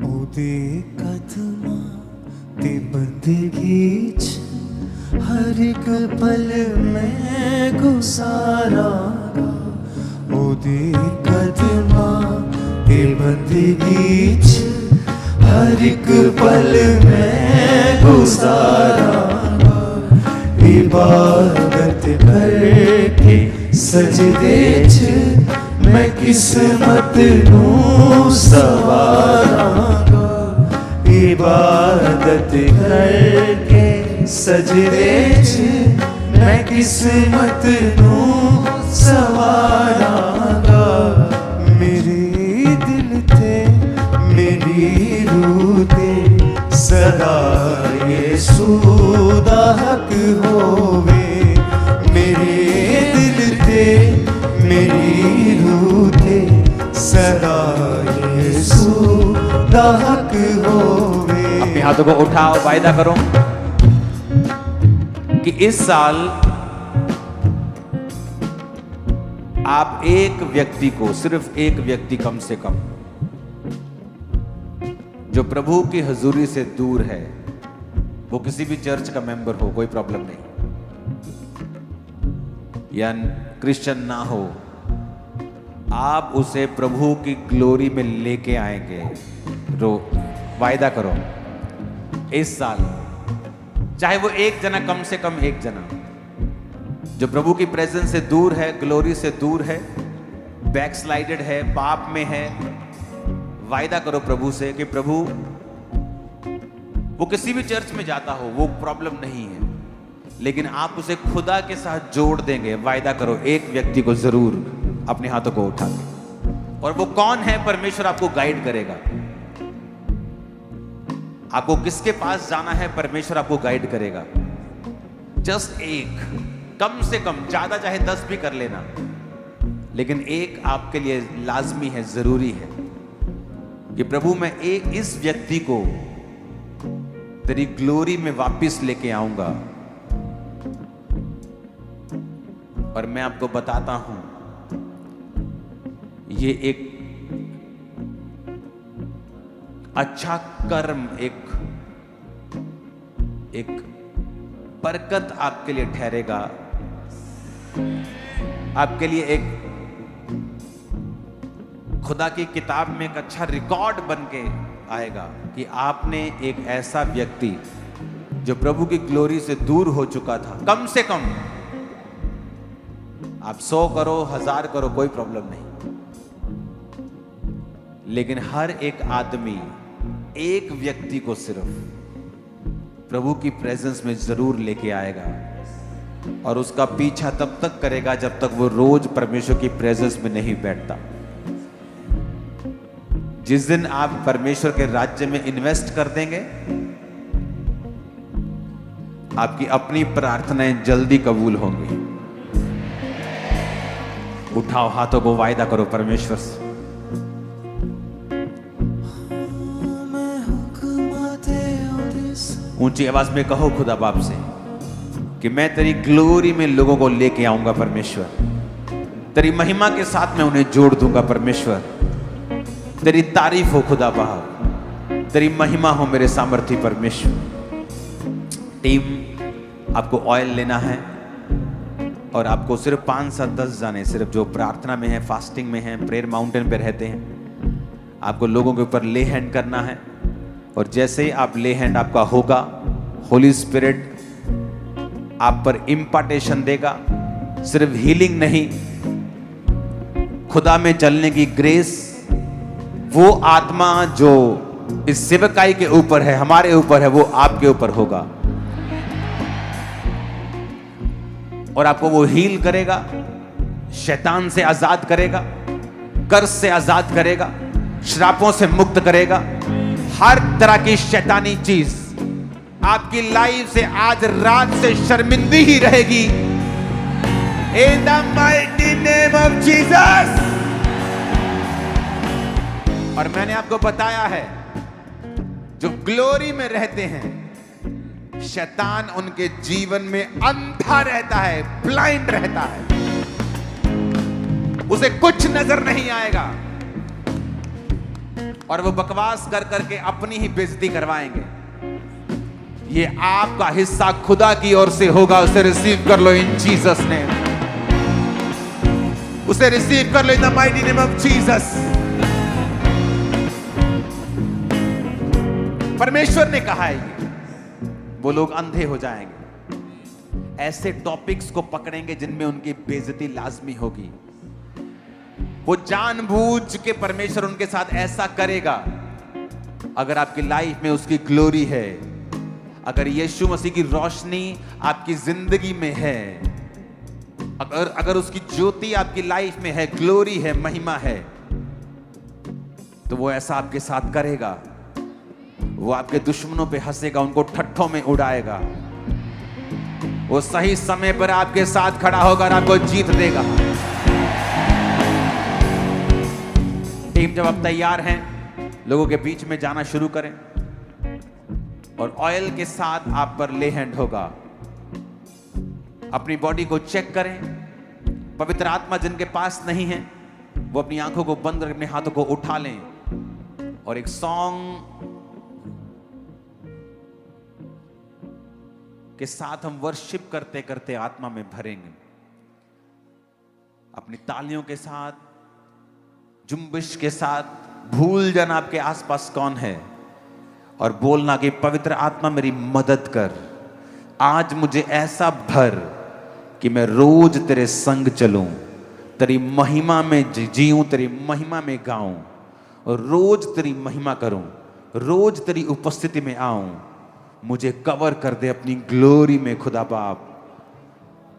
ओदे कदमां ते बंदगी च हर एक पल में गुजारांगा। ओदे कदमां ते बंदगी च हर एक पल में गुजारांगा। इबादत करके सजदे च मैं किस्मत नूं सवारांगा। इबादत करके सजदे च मैं किस्मत नूं सवारांगा। मेरे दिल ते मेरी रूह ते सदा यीशु दा हक होवे। मेरे दिल ते मेरी रूह ते सदा यीशु दा हक होवे। अपने हाथों को उठाओ, वायदा करो कि इस साल आप एक व्यक्ति को, सिर्फ एक व्यक्ति कम से कम, जो प्रभु की हजूरी से दूर है, वो किसी भी चर्च का मेंबर हो, कोई प्रॉब्लम नहीं, या क्रिश्चियन ना हो, आप उसे प्रभु की ग्लोरी में लेके आएंगे। वायदा करो इस साल, चाहे वो एक जना, कम से कम एक जना जो प्रभु की प्रेजेंस से दूर है, ग्लोरी से दूर है, बैकस्लाइडेड है, पाप में है, वायदा करो प्रभु से कि प्रभु, वो किसी भी चर्च में जाता हो, वो प्रॉब्लम नहीं है, लेकिन आप उसे खुदा के साथ जोड़ देंगे। वायदा करो एक व्यक्ति को जरूर अपने हाथों को उठा के, और वो कौन है परमेश्वर आपको गाइड करेगा। आपको किसके पास जाना है परमेश्वर आपको गाइड करेगा। जस्ट एक, कम से कम, ज्यादा चाहे 10 भी कर लेना, लेकिन एक आपके लिए लाजमी है, जरूरी है कि प्रभु मैं एक इस व्यक्ति को तेरी ग्लोरी में वापस लेके आऊंगा। और मैं आपको बताता हूं, ये एक अच्छा कर्म, एक बरकत आपके लिए ठहरेगा, आपके लिए एक खुदा की किताब में एक अच्छा रिकॉर्ड बन के आएगा कि आपने एक ऐसा व्यक्ति जो प्रभु की ग्लोरी से दूर हो चुका था, कम से कम आप 100 करो, 1000 करो, कोई प्रॉब्लम नहीं, लेकिन हर एक आदमी एक व्यक्ति को सिर्फ प्रभु की प्रेजेंस में जरूर लेके आएगा, और उसका पीछा तब तक करेगा जब तक वो रोज परमेश्वर की प्रेजेंस में नहीं बैठता। जिस दिन आप परमेश्वर के राज्य में इन्वेस्ट कर देंगे, आपकी अपनी प्रार्थनाएं जल्दी कबूल होंगी। उठाओ हाथों को, वायदा करो परमेश्वर से। ऊंची आवाज में कहो खुदा बाप से कि मैं तेरी ग्लोरी में लोगों को लेके आऊंगा परमेश्वर, तेरी महिमा के साथ मैं उन्हें जोड़ दूंगा परमेश्वर। तेरी तारीफ हो खुदा बाप, तेरी महिमा हो मेरे सामर्थी परमेश्वर। टीम, आपको ऑयल लेना है और आपको सिर्फ 5 से 10 जाने, सिर्फ जो प्रार्थना में है, फास्टिंग में है, प्रेयर माउंटेन पे रहते हैं, आपको लोगों के ऊपर ले हैंड करना है। और जैसे ही आप ले हैंड आपका होगा, होली स्पिरिट आप पर इम्पार्टेशन देगा। सिर्फ हीलिंग नहीं, खुदा में चलने की ग्रेस, वो आत्मा जो इस सेवकाई के ऊपर है, हमारे ऊपर है, वो आपके ऊपर होगा और आपको वो हील करेगा, शैतान से आजाद करेगा, कर्ज से आजाद करेगा, श्रापों से मुक्त करेगा। हर तरह की शैतानी चीज आपकी लाइफ से आज रात से शर्मिंदी ही रहेगी। In the mighty name of Jesus। और मैंने आपको बताया है, जो ग्लोरी में रहते हैं, शैतान उनके जीवन में अंधा रहता है, ब्लाइंड रहता है, उसे कुछ नजर नहीं आएगा और वो बकवास कर करके अपनी ही बेइज्जती करवाएंगे। ये आपका हिस्सा खुदा की ओर से होगा, उसे रिसीव कर लो इन जीसस नेम। उसे रिसीव कर लो in the mighty name of Jesus. परमेश्वर ने कहा है ये, वो लोग अंधे हो जाएंगे, ऐसे टॉपिक्स को पकड़ेंगे जिनमें उनकी बेइज्जती लाजमी होगी। वो जानबूझ के परमेश्वर उनके साथ ऐसा करेगा। अगर आपकी लाइफ में उसकी ग्लोरी है, अगर यीशु मसीह की रोशनी आपकी जिंदगी में है, अगर उसकी ज्योति आपकी लाइफ में है, ग्लोरी है, महिमा है, तो वो ऐसा आपके साथ करेगा। वो आपके दुश्मनों पे हंसेगा, उनको ठट्ठों में उड़ाएगा। वो सही समय पर आपके साथ खड़ा होगा और आपको जीत देगा। टीम, जब आप तैयार हैं, लोगों के बीच में जाना शुरू करें और ऑयल के साथ आप पर ले हैंड होगा। अपनी बॉडी को चेक करें। पवित्र आत्मा जिनके पास नहीं है, वो अपनी आंखों को बंद करके अपने हाथों को उठा लें और एक सॉन्ग के साथ हम वर्शिप करते करते आत्मा में भरेंगे। अपनी तालियों के साथ, जुम्बिश के साथ भूल जाना आपके आसपास कौन है और बोलना कि पवित्र आत्मा मेरी मदद कर, आज मुझे ऐसा भर कि मैं रोज तेरे संग चलूं, तेरी महिमा में जीऊं, तेरी महिमा में गाऊं। और रोज तेरी महिमा करूं, रोज तेरी उपस्थिति में आऊं। मुझे कवर कर दे अपनी ग्लोरी में खुदा बाप,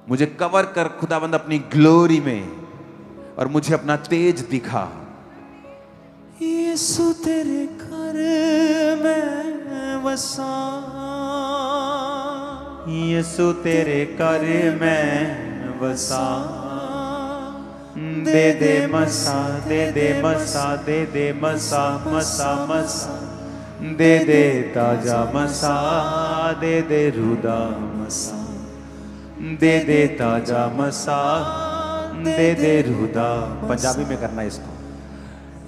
मुझे कवर कर खुदाबंद अपनी ग्लोरी में, और मुझे अपना तेज दिखा। यीशु तेरे घर में बसा, यीशु तेरे कर में बसा। दे दे मसा, दे दे मसा, दे दे मसा, मसा मसा, दे दे ताजा मसा, दे दे रूदा मसा, दे दे ताजा मसा, दे दे रूदा। पंजाबी में करना इसको।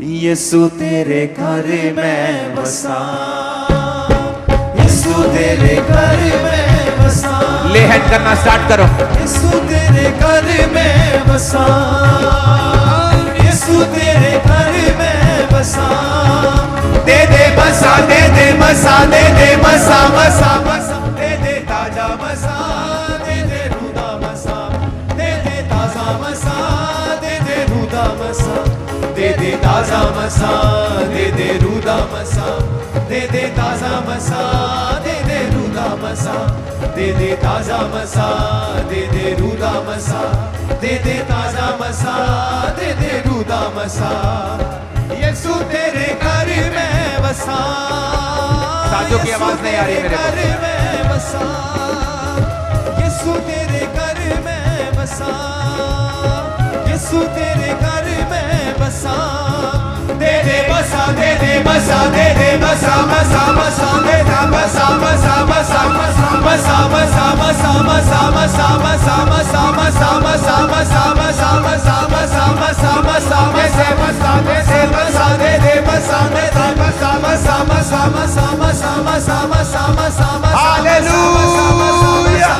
यीशु तेरे घर में बसा, यीशु तेरे घर में बसा। ले हैंड करना स्टार्ट करो। यीशु तेरे घर में बसा, यीशु तेरे घर में बसा। दे दे मसा, दे दे मसा, दे दे मसा, मसा मसा, दे दे ताजा मसा, दे दे रूदा मसा, दे दे ताजा मसा, दे दे रूदा मसा, दे दे ताजा मसा, दे दे रूदा मसा, दे दे ताजा मसा, दे दे रूदा मसा, दे दे ताजा मसा, दे दे रूदा मसा, दे दे ताजा मसा, दे दे रूदा मसा। यीशु तेरे घर में बसा, साथियों की आवाज नहीं आ रही मेरे को। घर में बसा, यीशु तेरे घर में बसा, यीशु तेरे घर में बसा। दे दे मसा, दे दे मसा, दे दे मसा, मसा मसा, दे दे मसा, मसा मसा, मसा मसा, मसा मसा, मसा मसा, मसा मसा, मसा मसा, मसा मसा, मसा मसा, मसा वैसे मसा, वैसे मसा, दे दे मसा, दे दे मसा, मसा मसा, मसा मसा, मसा मसा, मसा मसा। हालेलुया।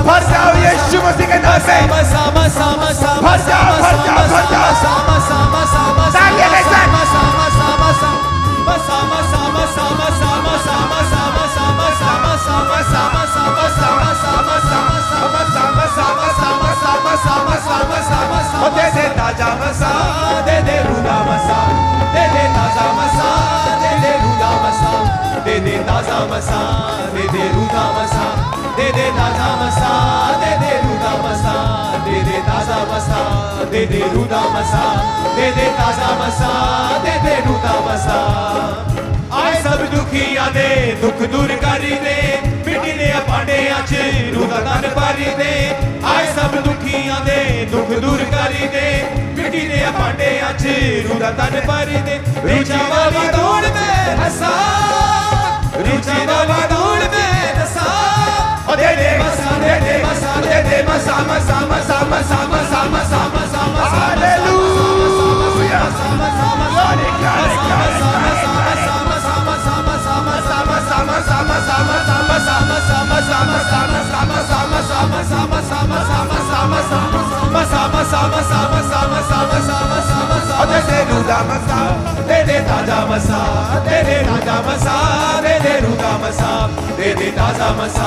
भर जाओ यीशु मसीह के नाम से। मसा मसा मसा, भर जाओ, भर जाओ, भर जाओ। मसा मसा, मसा मसा, तालियां लेकर। मसा मसा, मसा मसा, मसा मसा, मसा मसा, मसा मसा, मसा मसा, मसा मसा, मसा मसा, मसा मसा, मसा मसा, मसा मसा, मसा मसा, मसा। दे दे ताजा मसा, दे दे रूदा मसा, दे दे ताजा मसा, दे दे रूदा मसा, दे दे ताजा मसा, दे दे रूदा मसा, दे दे ताजा मसा, दे दे रूदा मसा, दे दे ताजा मसा, दे दे रूदा मसा, दे दे ताजा मसा, दे दे रूदा मसा। आए सब दुखिया दे दुख दूर करी दे, मिट्टी दे पांडिया च रूदा तन भरी दे। आए सब दुखिया दे दुख दूर करी दे, मिट्टी दे पांडिया च रूदा तन भरी दे। रुचि वाली दौड़ में हंसा, रुचि वाली दौड़ में हंसा। दे दे मसा, दे दे मसा, दे दे मसा, मसा मसा, मसा मसा, मसा मसा, मसा। हालेलुया। ग्लोरी, ग्लोरी, दे दे रूदा मसा, दे दे ताजा मसा, दे दे ताजा मसा,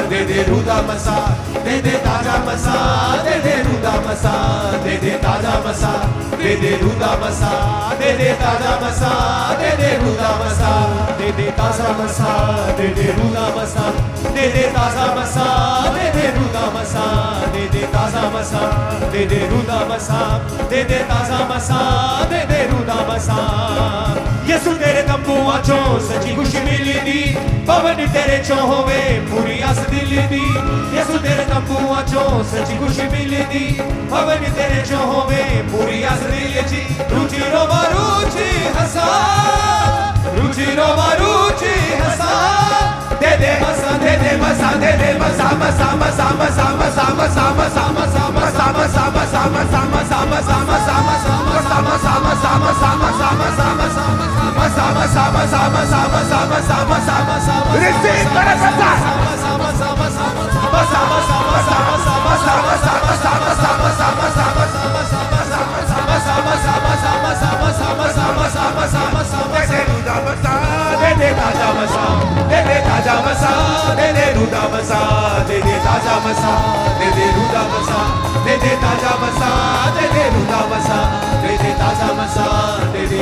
दे दे रूदा मसा, दे दे ताजा मसा, दे दे रूदा मसा, दे दे ताजा मसा, दे दे रूदा मसा, दे दे ताजा मसा, दे दे रूदा मसा, दे दे ताजा मसा, दे दे रूदा मसा, दे दे ताजा मसा, दे दे रूदा मसा, दे दे ताजा मसा, दे दे रूदा मसा, दे दे ताजा मसा, दे दे रूदा मसा, दे दे ताजा मसा, दे दे रूदा मसा। यीशु तेरे तंबूआं चों सच्ची खुशी मिली दी, पवन तेरे चों होवे पूरी आस दिल दी। यीशु तेरे तंबूआं चों सच्ची खुशी मिली दी, पवन तेरे चों होवे पूरी आस दिल दी। रुचि रोवा रुचि हंसा, रुचि रोवा रुचि हंसा। दे दे मसा, दे दे मसा, दे दे मसा, मसा मसा, मसा मसा, मसा मसा, मसा मसा, मसा मसा, मसा मसा, मसा मसा, मसा मसा, मसा मसा, मसा मसा, मसा मसा, मसा मसा, मसा मसा, मसा मसा, मसा मसा। रिसीव करो मसा। मसा मसा, मसा मसा, मसा मसा, मसा मसा, मसा मसा, मसा मसा, मसा मसा, मसा मसा, मसा मसा, मसा मसा, मसा मसा, मसा मसा, मसा मसा। दे दे ताजा मसा, दे दे ताजा मसा, दे दे रूदा मसा, दे दे ताजा मसा, दे दे रूदा मसा, दे दे ताजा मसा, दे दे रूदा मसा, दे दे ताजा मसा, दे दे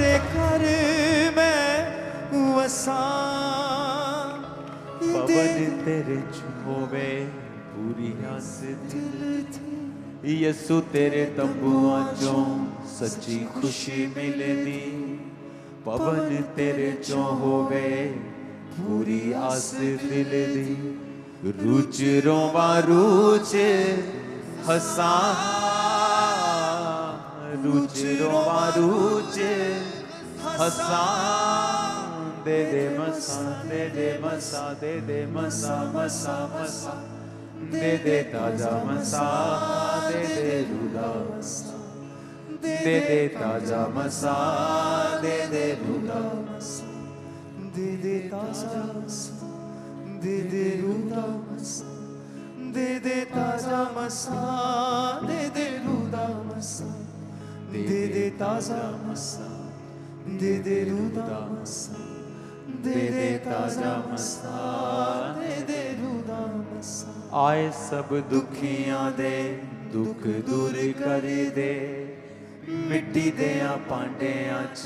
पूरी आस दिल थी। यसु तेरे तंबुआं चों सच्ची खुशी मिलदी, पवन तेरे चों होवे पूरी आस दिल दी। रुच रोवा रुच हसा, रुच रोवा रुच हसा, दे दे मसा, दे दे मसा, दे दे मसा मसा मसा, दे दे ताजा मसा, दे दे रूदा मसा, दे दे ताजा मसा, दे दे रूदा मसा, दे दे ताजा मसा, दे दे रूदा मसा, दे दे ताजा मसा, दे दे रूदा मसा, दे दे ताजा मसा, दे दे रूदा मसा, दे दे ताजा मसा, दे दे रूदा मसा। आए सब दुखियां दे दुख दूर कर दे, मिट्टी देया पांडियां च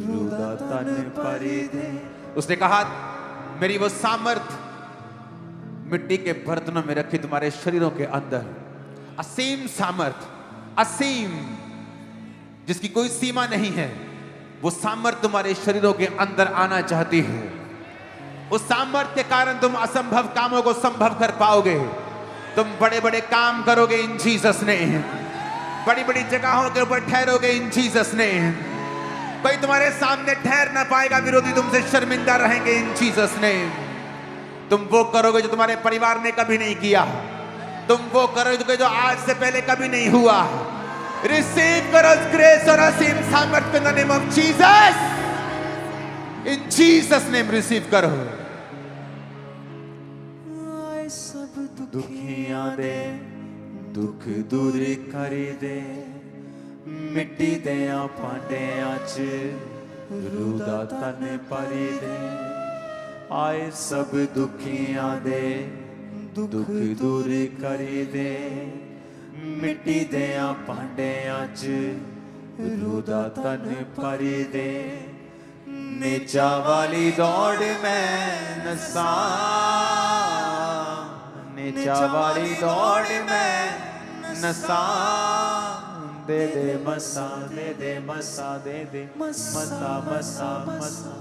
रूदा तन भर दे। उसने कहा मेरी वो सामर्थ मिट्टी के बर्तनों में रखी तुम्हारे शरीरों के अंदर, असीम सामर्थ, असीम जिसकी कोई सीमा नहीं है, वो सामर्थ तुम्हारे शरीरों के अंदर आना चाहती है। उस सामर्थ के कारण तुम असंभव कामों को संभव कर पाओगे। तुम बड़े बड़े काम करोगे इन जीसस ने, बड़ी बड़ी जगहों के ऊपर ठहरोगे इन जीसस ने। कोई तुम्हारे सामने ठहर ना पाएगा, विरोधी तुमसे शर्मिंदा रहेंगे इन जीसस ने। तुम वो करोगे जो तुम्हारे परिवार ने कभी नहीं किया, तुम वो करोगे जो आज से पहले कभी नहीं हुआ। रिसीव करो ग्रेस और असीम सामर्थ इन the name of Jesus, in Jesus name receive करो। आए सब दुखियां दे दुख दूर कर दे, मिट्टी देया पांडियां च रूदा तन भर दे। आए सब दुखियां दे दुख दूर कर दे, मिट्टी देया पांडियां च रूदा तन भर दे। नेचा वाली दौड़ में नसा, नेचा वाली दौड़ में नसा, दे दे मसा, दे दे मसा, दे दे मसा मसा मसा,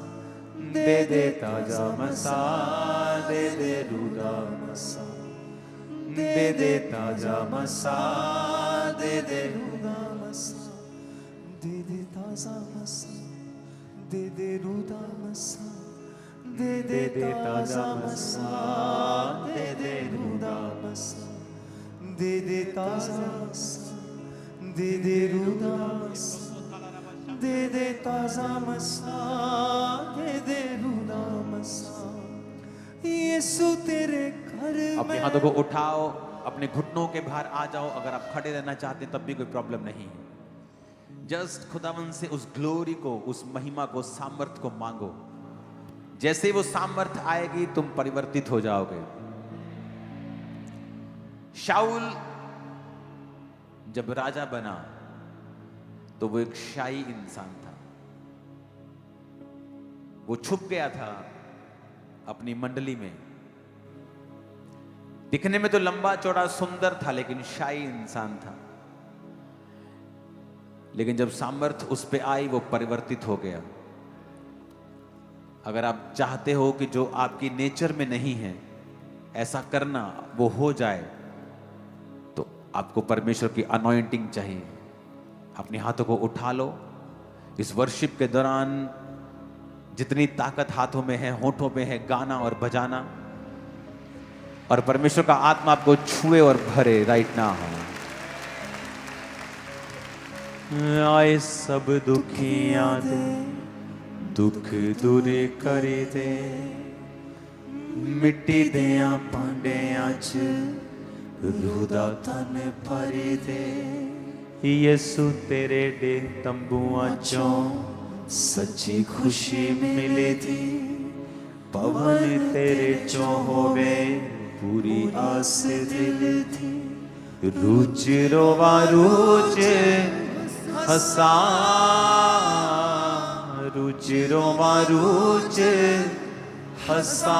दे दे ताजा मसा, दे दे रूदा मसा, दे दे ताजा मसा, दे दे रूदा मसा, दे दे ताजा मसा, दे दे रूदा मसा, दे दे ताजा मसा, दे दे रूदा मसा, दे दे ताजा मसा, दे दे रूदा मसा, दे दे ताजा मसा, दे दे रूदा मसा। यीशु तेरे घर अपने हाथों को उठाओ, अपने घुटनों के बाहर आ जाओ। अगर आप खड़े रहना चाहते हैं तब भी कोई प्रॉब्लम नहीं है। जस्ट खुदावन से उस ग्लोरी को, उस महिमा को, सामर्थ को मांगो। जैसे वो सामर्थ आएगी तुम परिवर्तित हो जाओगे। शाऊल जब राजा बना तो वो एक शाही इंसान था। वो छुप गया था अपनी मंडली में। दिखने में तो लंबा चौड़ा सुंदर था, लेकिन शाही इंसान था। लेकिन जब सामर्थ उस पे आई वो परिवर्तित हो गया। अगर आप चाहते हो कि जो आपकी नेचर में नहीं है ऐसा करना वो हो जाए, तो आपको परमेश्वर की अनॉइंटिंग चाहिए। अपने हाथों को उठा लो। इस वर्शिप के दौरान जितनी ताकत हाथों में है, होठों में है, गाना और बजाना, और परमेश्वर का आत्मा आपको छुए और भरे राइट नाउ। आए सब दुखियां दे दुख दूर कर दे, मिट्टी देया पांडियां च रूदा तन भर दे। यीशु तेरे दे तंबुआं चों सच्ची खुशी मिले थी, पवन तेरे चों होवे पूरी आस दिल थी। रुच रोवा रुच हसा, रुच रोवा रुच हसा,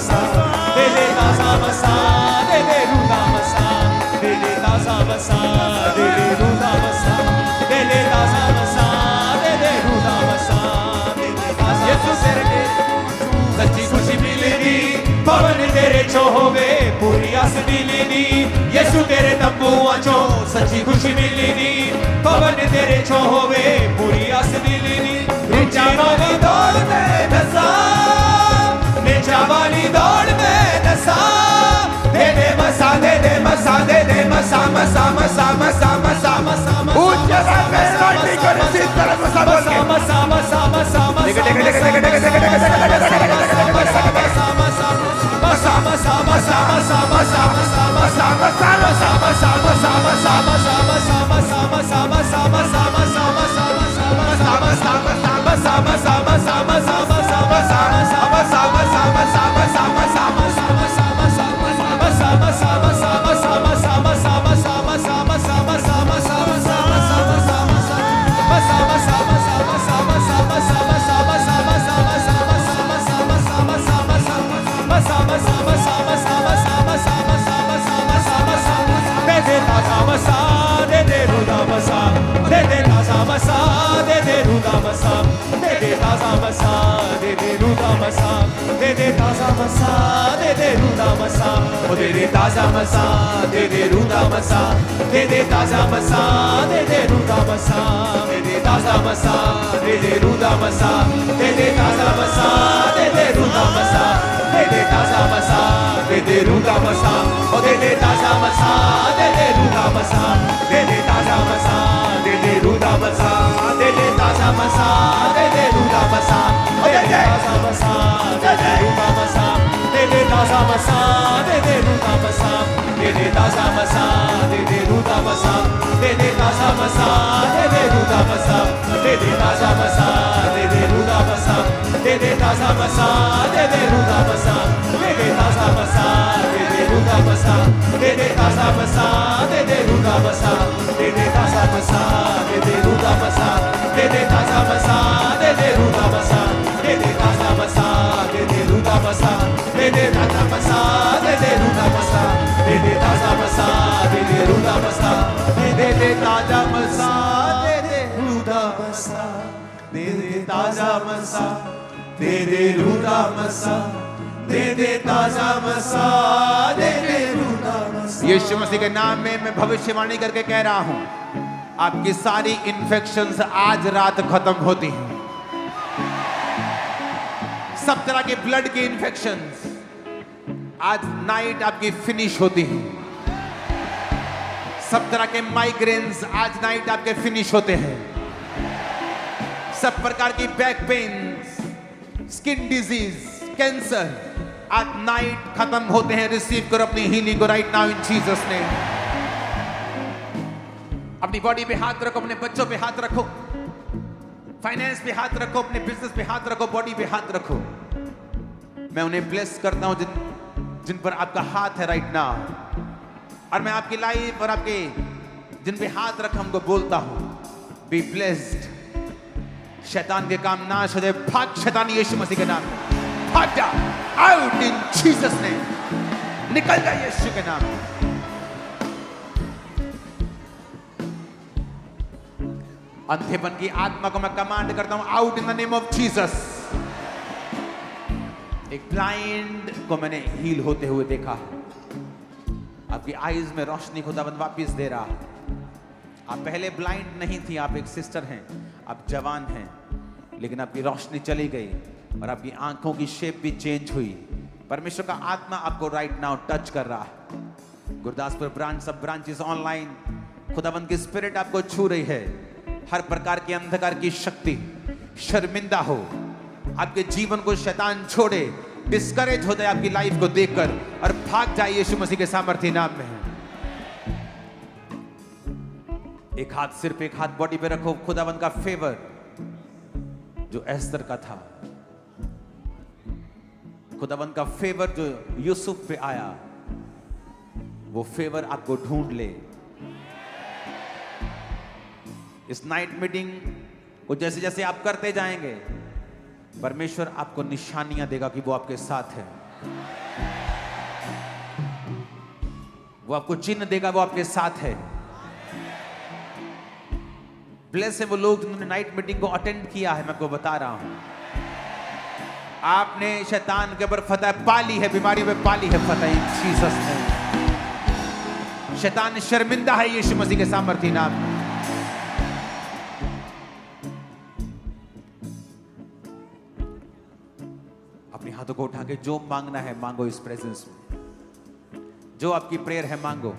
masa, dede taza masa, dede ruda masa, dede taza masa, dede ruda masa, dede taza masa, dede ruda masa, dede taza yesu serene सच्ची खुशी मिलनी पवन तेरे चो होवे पूरी आस मिलनी यीशु तेरे तंबुआ चो सच्ची खुशी मिलनी पवन तेरे चो होवे पूरी आस मिलनी नीचा वाली दौड़ में नसा नीचा वाली दौड़ में नसा दे दे मसा दे दे मसा दे दे मसा मसा मसा मसा मसा मसा ऊंचे रात में लौटने को इसी तरह मसा बोल के मसा मसा मसा मसा Dede taza masa, dede ruda masa, dede taza masa, dede ruda masa, dede taza masa, dede ruda masa, dede taza masa, dede ruda masa, dede taza masa, dede ruda masa, o dede taza masa, dede ruda masa, dede taza masa, dede ruda masa, dede taza masa, dede ruda masa, o dede taza masa, dede ruda masa, dede taza masa, dede ruda masa, dede taza masa, dede ruda masa, dede taza masa, dede ruda masa, dede taza masa, dede ruda masa, dede taza masa, dede ruda masa, dede taza masa, dede ruda masa, dede taza masa, dede ruda masa, dede taza masa, dede ruda masa, dede taza masa, dede ruda masa, dede taza masa, dede ruda masa, dede taza masa, dede ruda masa, dede taza masa, dede ruda masa, dede taza masa, dede ruda masa, dede taza masa, dede ruda masa, dede taza masa, dede ruda masa। यीशु मसीह के नाम में मैं भविष्यवाणी करके कह रहा हूं, आपकी सारी इन्फेक्शंस आज रात खत्म होती हैं। सब तरह के ब्लड के इन्फेक्शंस आज नाइट आपकी फिनिश होती हैं। सब तरह के माइग्रेन्स आज नाइट आपके फिनिश होते हैं। सब प्रकार की back pains, skin disease, cancer आज नाइट खत्म होते हैं। रिसीव करो अपनी हीलिंग को right now in Jesus name. अपनी बॉडी पे हाथ रखो, अपने बच्चों पे हाथ रखो, फाइनेंस पे हाथ रखो, अपने बिजनेस पे हाथ रखो, बॉडी पे हाथ रखो। मैं उन्हें ब्लेस करता हूं जिन पर आपका हाथ है राइट नाउ, और मैं आपकी लाइफ और आपके जिन पे हाथ रखा उनको बोलता हूं, बी ब्लेस्ड। शैतान के काम नाश हो जाए। भाग शैतान यीशु मसीह के नाम में, भाग जा, आउट इन जीसस नेम। निकल जा यीशु के नाम में। अंधेपन की आत्मा को मैं कमांड करता हूं, out in the name of Jesus. एक ब्लाइंड को मैंने हील होते हुए देखा। आपकी आईज में रोशनी खुदावंद वापस दे रहा। आप पहले ब्लाइंड नहीं थी, आप एक सिस्टर हैं, आप जवान हैं, लेकिन आपकी रोशनी चली गई और आपकी आंखों की शेप भी चेंज हुई। परमेश्वर का आत्मा आपको राइट नाउ टच कर रहा है। गुरदासपुर ब्रांच, सब ब्रांचेस ऑनलाइन, खुदावंद की स्पिरिट आपको छू रही है। हर प्रकार की अंधकार की शक्ति शर्मिंदा हो, आपके जीवन को शैतान छोड़े, डिस्करेज हो जाए आपकी लाइफ को देखकर और भाग जाए यीशु मसीह के सामर्थ्य नाम में। एक हाथ सिर पे, एक हाथ बॉडी पे रखो। खुदावंद का फेवर जो एस्तर का था, खुदावंद का फेवर जो यूसुफ पे आया, वो फेवर आपको ढूंढ ले। इस नाइट मीटिंग को जैसे जैसे आप करते जाएंगे, परमेश्वर आपको निशानियां देगा कि वो आपके साथ है। वो आपको चिन्ह देगा, वो आपके साथ है। ब्लेस है वो लोग जिन्होंने नाइट मीटिंग को अटेंड किया है। मैं आपको बता रहा हूं, आपने शैतान के ऊपर फतह पाली है, बीमारी पे पाली है फतह इन जीसस नेम। शैतान शर्मिंदा है यीशु मसीह के सामर्थी नाम में। अपने हाथों को उठा के जो मांगना है मांगो इस प्रेजेंस में। जो आपकी प्रेयर है मांगो,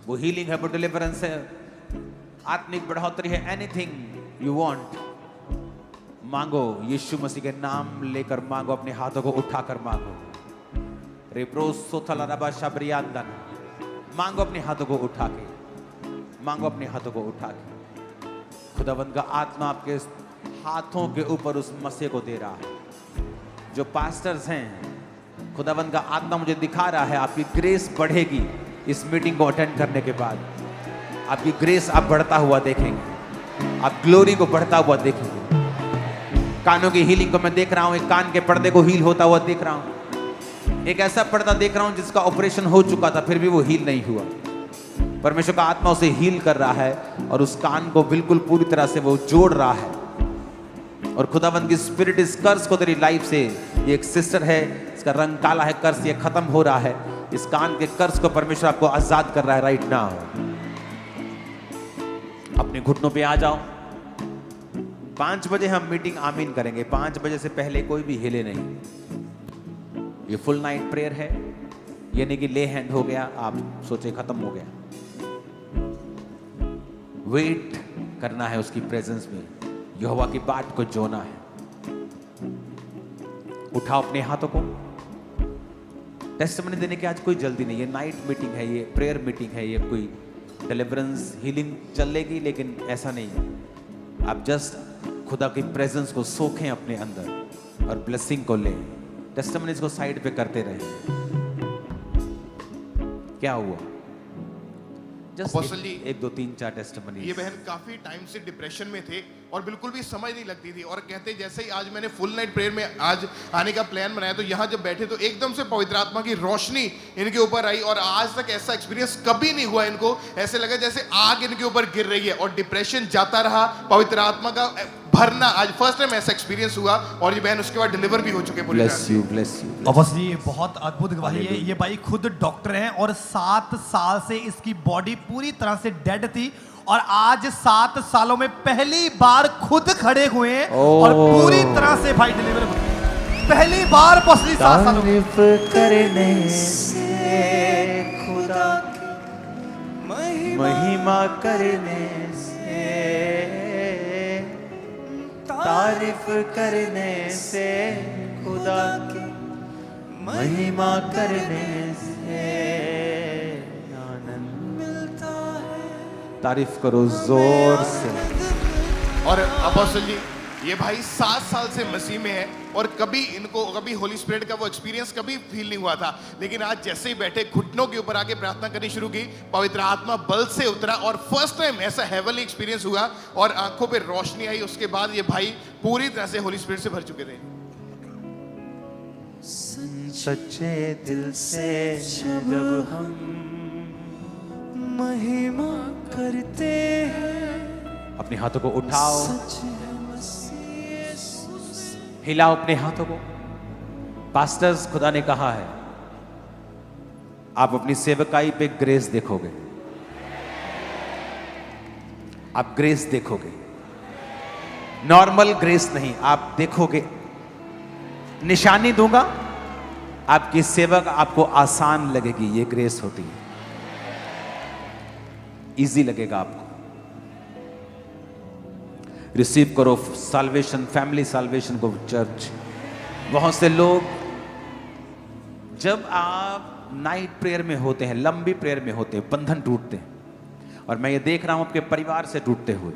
वो हीलिंग है, वो डिलीवरेंस है, आत्मिक बढ़ोतरी है, एनीथिंग यू वांट मांगो। यीशु मसीह के नाम लेकर मांगो, अपने हाथों को उठाकर मांगो। रेप्रोसोथलरबा शब्रियांदन, मांगो अपने हाथों को उठा के, मांगो अपने हाथों को उठा के। खुदावंद का आत्मा आपके हाथों के ऊपर उस मसीह को दे रहा है। जो पास्टर्स हैं, खुदावंद का आत्मा मुझे दिखा रहा है आपकी ग्रेस बढ़ेगी इस मीटिंग को अटेंड करने के बाद। आपकी ग्रेस आप बढ़ता हुआ देखेंगे, आप ग्लोरी को बढ़ता हुआ देखेंगे। कानों की हीलिंग को मैं देख रहा हूं, एक कान के पर्दे को हील होता हुआ देख रहा हूं। एक ऐसा पर्दा देख रहा हूं जिसका ऑपरेशन हो चुका था फिर भी वो हील नहीं हुआ। परमेश्वर का आत्मा उसे हील कर रहा है और उस कान को बिल्कुल पूरी तरह से वो जोड़ रहा है। और खुदावंद की स्पिरिट इस कर्स को तेरी लाइफ से, ये एक सिस्टर है, इसका रंग काला है, कर्स ये खत्म हो रहा है। इस कान के कर्स को परमेश्वर आपको आजाद कर रहा है राइट नाउ। अपने घुटनों पे आ जाओ। 5 बजे हम मीटिंग आमीन करेंगे। 5 बजे से पहले कोई भी हिले नहीं। ये फुल नाइट प्रेयर है, ये नहीं कि ले हैंड हो गया आप सोचे खत्म हो गया। वेट करना है उसकी प्रेजेंस में, यहोवा की बात को जोना है। उठाओ अपने हाथों को। टेस्टिमनी देने की आज कोई जल्दी नहीं है। नाइट मीटिंग है, ये प्रेयर मीटिंग है, ये कोई डिलीवरेंस हीलिंग चलेगी लेकिन ऐसा नहीं है। आप जस्ट खुदा की प्रेजेंस को सोखें अपने अंदर और ब्लेसिंग को लें। टेस्टिमनीज को साइड पे करते रहे। क्या हुआ? जस्ट एक दो तीन चार टेस्टिमनी। ये बहन काफी टाइम से डिप्रेशन में थे और बिल्कुल भी समझ नहीं लगती थी, और कहते जैसे ही आज मैंने फुल नाइट प्रेयर में आज आने का प्लान बनाया तो यहाँ जब बैठे तो एकदम से पवित्र आत्मा की रोशनी इनके ऊपर आई और आज तक ऐसा एक्सपीरियंस कभी नहीं हुआ इनको। ऐसे लगा जैसे आग इनके ऊपर गिर रही है और डिप्रेशन जाता रहा। पवित्र आत्मा का भरना आज फर्स्ट टाइम ऐसा एक्सपीरियंस हुआ और ये बहन उसके बाद डिलीवर भी हो चुके हैं। Bless you, bless you. अवश्य ये बहुत अद्भुत गवाही है। ये भाई खुद डॉक्टर हैं और 7 साल से इसकी बॉडी पूरी तरह से डेड थी और आज 7 सालों में पहली बार खुद खड़े हुए हैं और पूरी तरह से भाई डिलीवर पहली बार पसली 7 सालों में। तारीफ करने से खुदा की महिमा करने से, तारीफ करने से खुदा की महिमा करने से आनंद मिलता है। तारीफ करो जोर से। और अपोस्टल जी ये भाई 7 साल से मसीह में है और कभी इनको कभी होली स्पिरिट का वो एक्सपीरियंस कभी फील नहीं हुआ था, लेकिन आज जैसे ही बैठे घुटनों के ऊपर आके प्रार्थना करनी शुरू की, पवित्र आत्मा बल से उतरा और फर्स्ट टाइम ऐसा हेवनली एक्सपीरियंस हुआ और आंखों पे रोशनी आई। उसके बाद ये भाई पूरी तरह से होली स्पिरिट से भर चुके थे। सच्चे दिल से जब हम महिमा करते हैं, अपने हाथों को उठाओ, हिलाओ अपने हाथों को। पास्टर्स, खुदा ने कहा है आप अपनी सेवकाई पे ग्रेस देखोगे, आप ग्रेस देखोगे, नॉर्मल ग्रेस नहीं, आप देखोगे। निशानी दूंगा, आपकी सेवक आपको आसान लगेगी। ये ग्रेस होती है, इजी लगेगा आपको। रिसीव करो साल्वेशन, फैमिली साल्वेशन को चर्च। बहुत से लोग जब आप नाइट प्रेयर में होते हैं, लंबी प्रेयर में होते हैं, बंधन टूटते हैं। और मैं ये देख रहा हूं आपके परिवार से टूटते हुए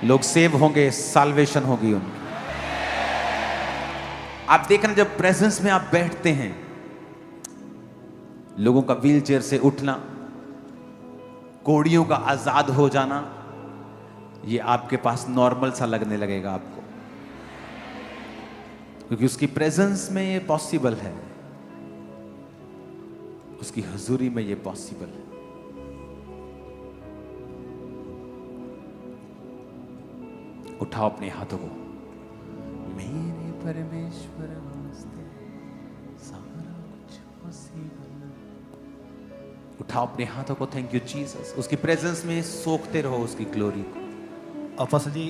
लोग सेव होंगे, साल्वेशन होगी उनकी। आप देख रहे हैं जब प्रेजेंस में आप बैठते हैं, लोगों का व्हील चेयर से उठना, कोड़ियों का आजाद हो जाना, ये आपके पास नॉर्मल सा लगने लगेगा आपको। क्योंकि उसकी प्रेजेंस में ये पॉसिबल है, उसकी हुजूरी में ये पॉसिबल है। उठाओ अपने हाथों को। मेरे परमेश्वर वास्ते सारा कुछ पॉसिबल। उठाओ अपने हाथों को। Thank you Jesus. उसकी प्रेजेंस में सोखते रहो उसकी ग्लोरी को। अफसल जी,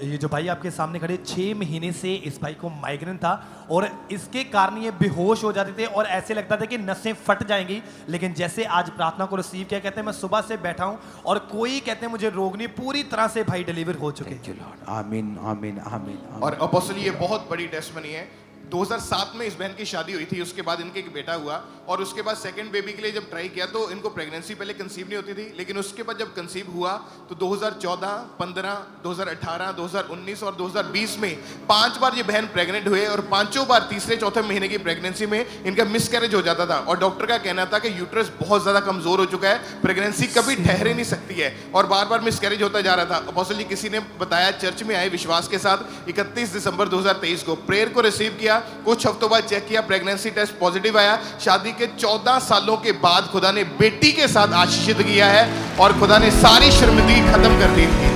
ये जो भाई आपके सामने खड़े, 6 महीने से इस भाई को माइग्रेन था और इसके कारण ये बेहोश हो जाते थे और ऐसे लगता था कि नसें फट जाएंगी। लेकिन जैसे आज प्रार्थना को रिसीव किया, कहते हैं मैं सुबह से बैठा हूं और कोई, कहते हैं मुझे रोग नहीं, पूरी तरह से भाई डिलीवर हो चुके। Thank you Lord. आमीन आमीन आमीन। और अपोस्टल ये बहुत बड़ी टेस्टमनी है। 2007 में इस बहन की शादी हुई थी, उसके बाद इनके एक बेटा हुआ और उसके बाद सेकंड बेबी के लिए जब ट्राई किया तो इनको प्रेगनेंसी पहले कंसीव नहीं होती थी, लेकिन उसके बाद जब कंसीव हुआ तो 2014, 15, 2018, 2019 और 2020 में 5 बार ये बहन प्रेग्नेंट हुए और 5 बार तीसरे चौथे महीने की प्रेगनेंसी में इनका मिसकैरेज हो जाता था और डॉक्टर का कहना था कि यूट्रस बहुत ज्यादा कमजोर हो चुका है, प्रेगनेंसी कभी ठहर नहीं सकती है और बार बार मिसकैरेज होता जा रहा था। अपोस्टल जी किसी ने बताया, चर्च में आए विश्वास के साथ 31 दिसंबर 2023 को प्रेयर को रिसीव किया, कुछ हफ्तों बाद चेक किया, प्रेगनेंसी टेस्ट पॉजिटिव आया। शादी के 14 सालों के बाद खुदा ने बेटी के साथ आशीषित किया है और खुदा ने सारी शर्मिंदगी खत्म कर दी थी।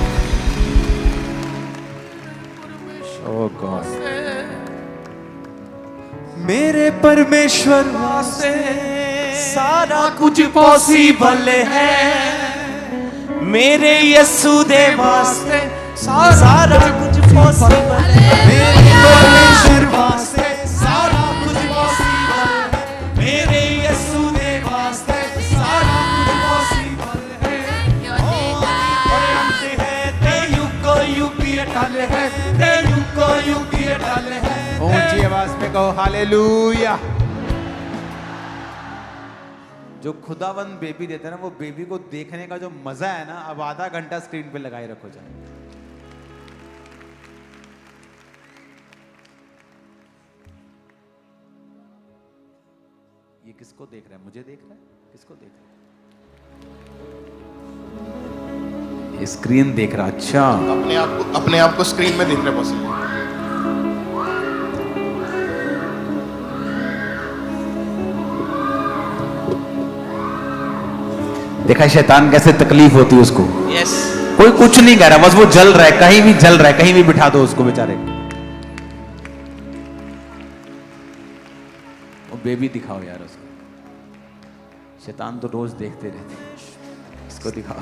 ओह गॉड। मेरे परमेश्वर वास्ते सारा कुछ पॉसिबल है। मेरे यीशु दे वास्ते सारा कुछ पॉसिबल है। मेरे परमेश्वर वास्ते सारा कुछ पॉसिबल है। मेरे यीशु दे वास्ते सारा कुछ पॉसिबल है। और अंत है ते युग युग अटल है, ते युग अटल है। ऊंची आवाज में कहो हालेलुया। जो खुदावंद बेबी देते हैं ना, वो बेबी को देखने का जो मजा है ना, अब आधा घंटा स्क्रीन पे लगाए रखो जाए। ये किसको देख रहा है? मुझे देख रहा है? किसको देख रहा है? ये स्क्रीन देख रहा। अच्छा, अपने आप को स्क्रीन में देख रहे अपोस्टल। देखा शैतान कैसे तकलीफ होती है उसको। यस, कोई कुछ नहीं कह रहा, बस वो जल रहा है, कहीं भी जल रहा है, कहीं भी बिठा दो उसको बेचारे। वो बेबी दिखाओ यार उसको। शैतान तो रोज देखते रहते हैं, इसको दिखाओ।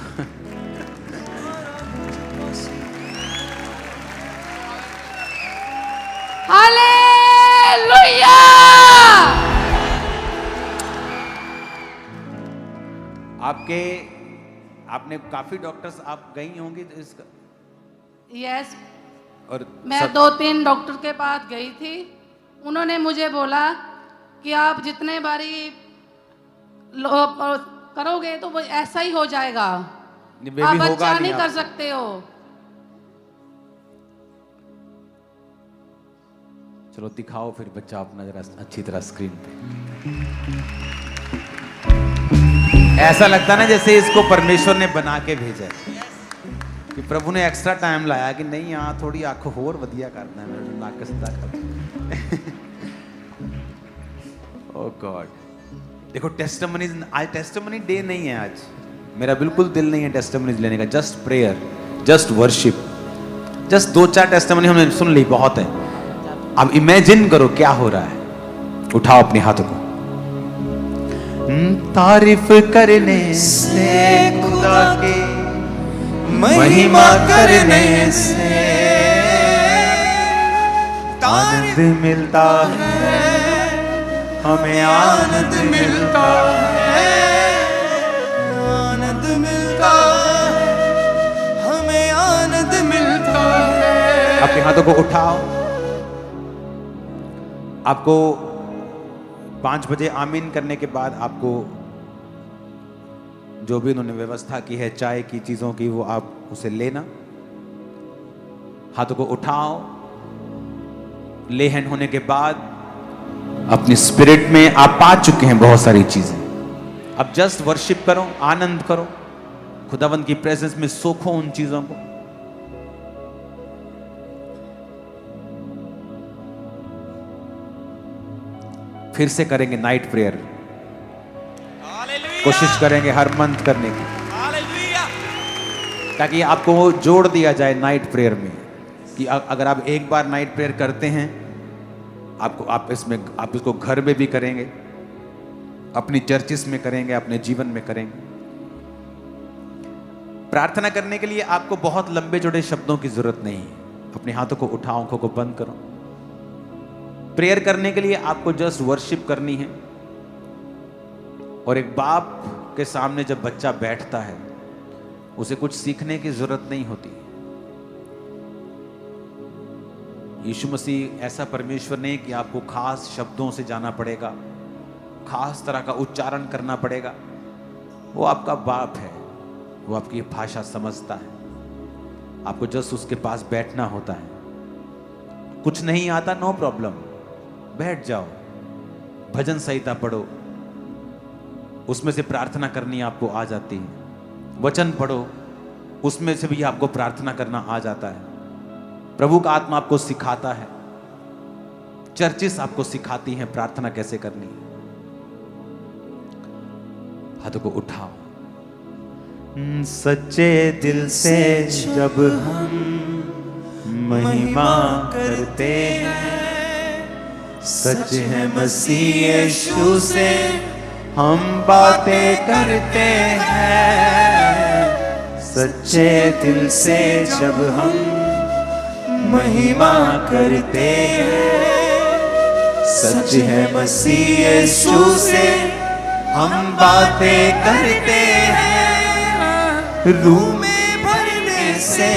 हालेलुया। आपने काफी डॉक्टर्स आप गई होंगी तो इसका। यस, और मैं 2-3 डॉक्टर के पास गई थी। उन्होंने मुझे बोला कि आप जितने बारी करोगे तो वो ऐसा ही हो जाएगा, आप बच्चा नहीं कर सकते हो। चलो दिखाओ फिर बच्चा अपना जरा अच्छी तरह स्क्रीन पे। ऐसा लगता ना जैसे इसको परमेश्वर ने बना के भेजा है, कि प्रभु ने एक्स्ट्रा टाइम लाया कि नहीं यहाँ थोड़ी आंख होर वधिया करना है, मेरे नाक सीधा कर। ओह गॉड। देखो टेस्टिमनीज, आज टेस्टिमनी डे नहीं है। आज मेरा बिल्कुल दिल नहीं है टेस्टिमनीज लेने का। Just prayer, just worship, just 2-4 testimony हमने सुन ली, बहुत है। अब इमेजिन करो क्या हो रहा है। उठाओ अपने हाथों को। तारीफ करने से खुदा के, महिमा करने से आनंद मिलता है, हमें आनंद मिलता है, आनंद मिलता है, हमें आनंद मिलता है। अपने हाथों को उठाओ। आपको 5 बजे आमीन करने के बाद आपको जो भी उन्होंने व्यवस्था की है चाय की, चीजों की, वो आप उसे लेना। हाथों को उठाओ। ले हैंड होने के बाद अपनी स्पिरिट में आप पा चुके हैं बहुत सारी चीजें। अब जस्ट वर्शिप करो, आनंद करो, खुदावंद की प्रेजेंस में सोखो उन चीजों को। फिर से करेंगे नाइट प्रेयर, कोशिश करेंगे हर मंथ करने की, ताकि आपको वो जोड़ दिया जाए नाइट प्रेयर में कि अगर आप एक बार नाइट प्रेयर करते हैं, आप इसको घर में भी करेंगे, अपनी चर्चिस में करेंगे, अपने जीवन में करेंगे। प्रार्थना करने के लिए आपको बहुत लंबे चौड़े शब्दों की जरूरत नहीं है। अपने हाथों को उठाओ, आंखों को बंद करो। प्रेयर करने के लिए आपको जस्ट वर्शिप करनी है। और एक बाप के सामने जब बच्चा बैठता है, उसे कुछ सीखने की जरूरत नहीं होती। यीशु मसीह ऐसा परमेश्वर नहीं कि आपको खास शब्दों से जाना पड़ेगा, खास तरह का उच्चारण करना पड़ेगा। वो आपका बाप है, वो आपकी भाषा समझता है। आपको जस्ट उसके पास बैठना होता है। कुछ नहीं आता, नो प्रॉब्लम, बैठ जाओ, भजन संहिता पढ़ो, उसमें से प्रार्थना करनी आपको आ जाती है। वचन पढ़ो, उसमें से भी आपको प्रार्थना करना आ जाता है। प्रभु का आत्मा आपको सिखाता है, चर्चिस आपको सिखाती हैं प्रार्थना कैसे करनी है। हाथों को उठाओ। सच्चे दिल से जब हम महिमा करते हैं, सच है मसीह यीशु से हम बातें करते हैं। सच्चे दिल से जब हम महिमा करते हैं, सच है मसीह यीशु से हम बातें करते हैं। रूह में भरने से,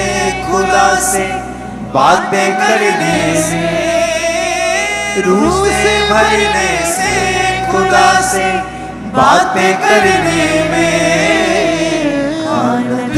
खुदा से बातें करने से, रूह से भरने से, खुदा से बातें करने में आनंद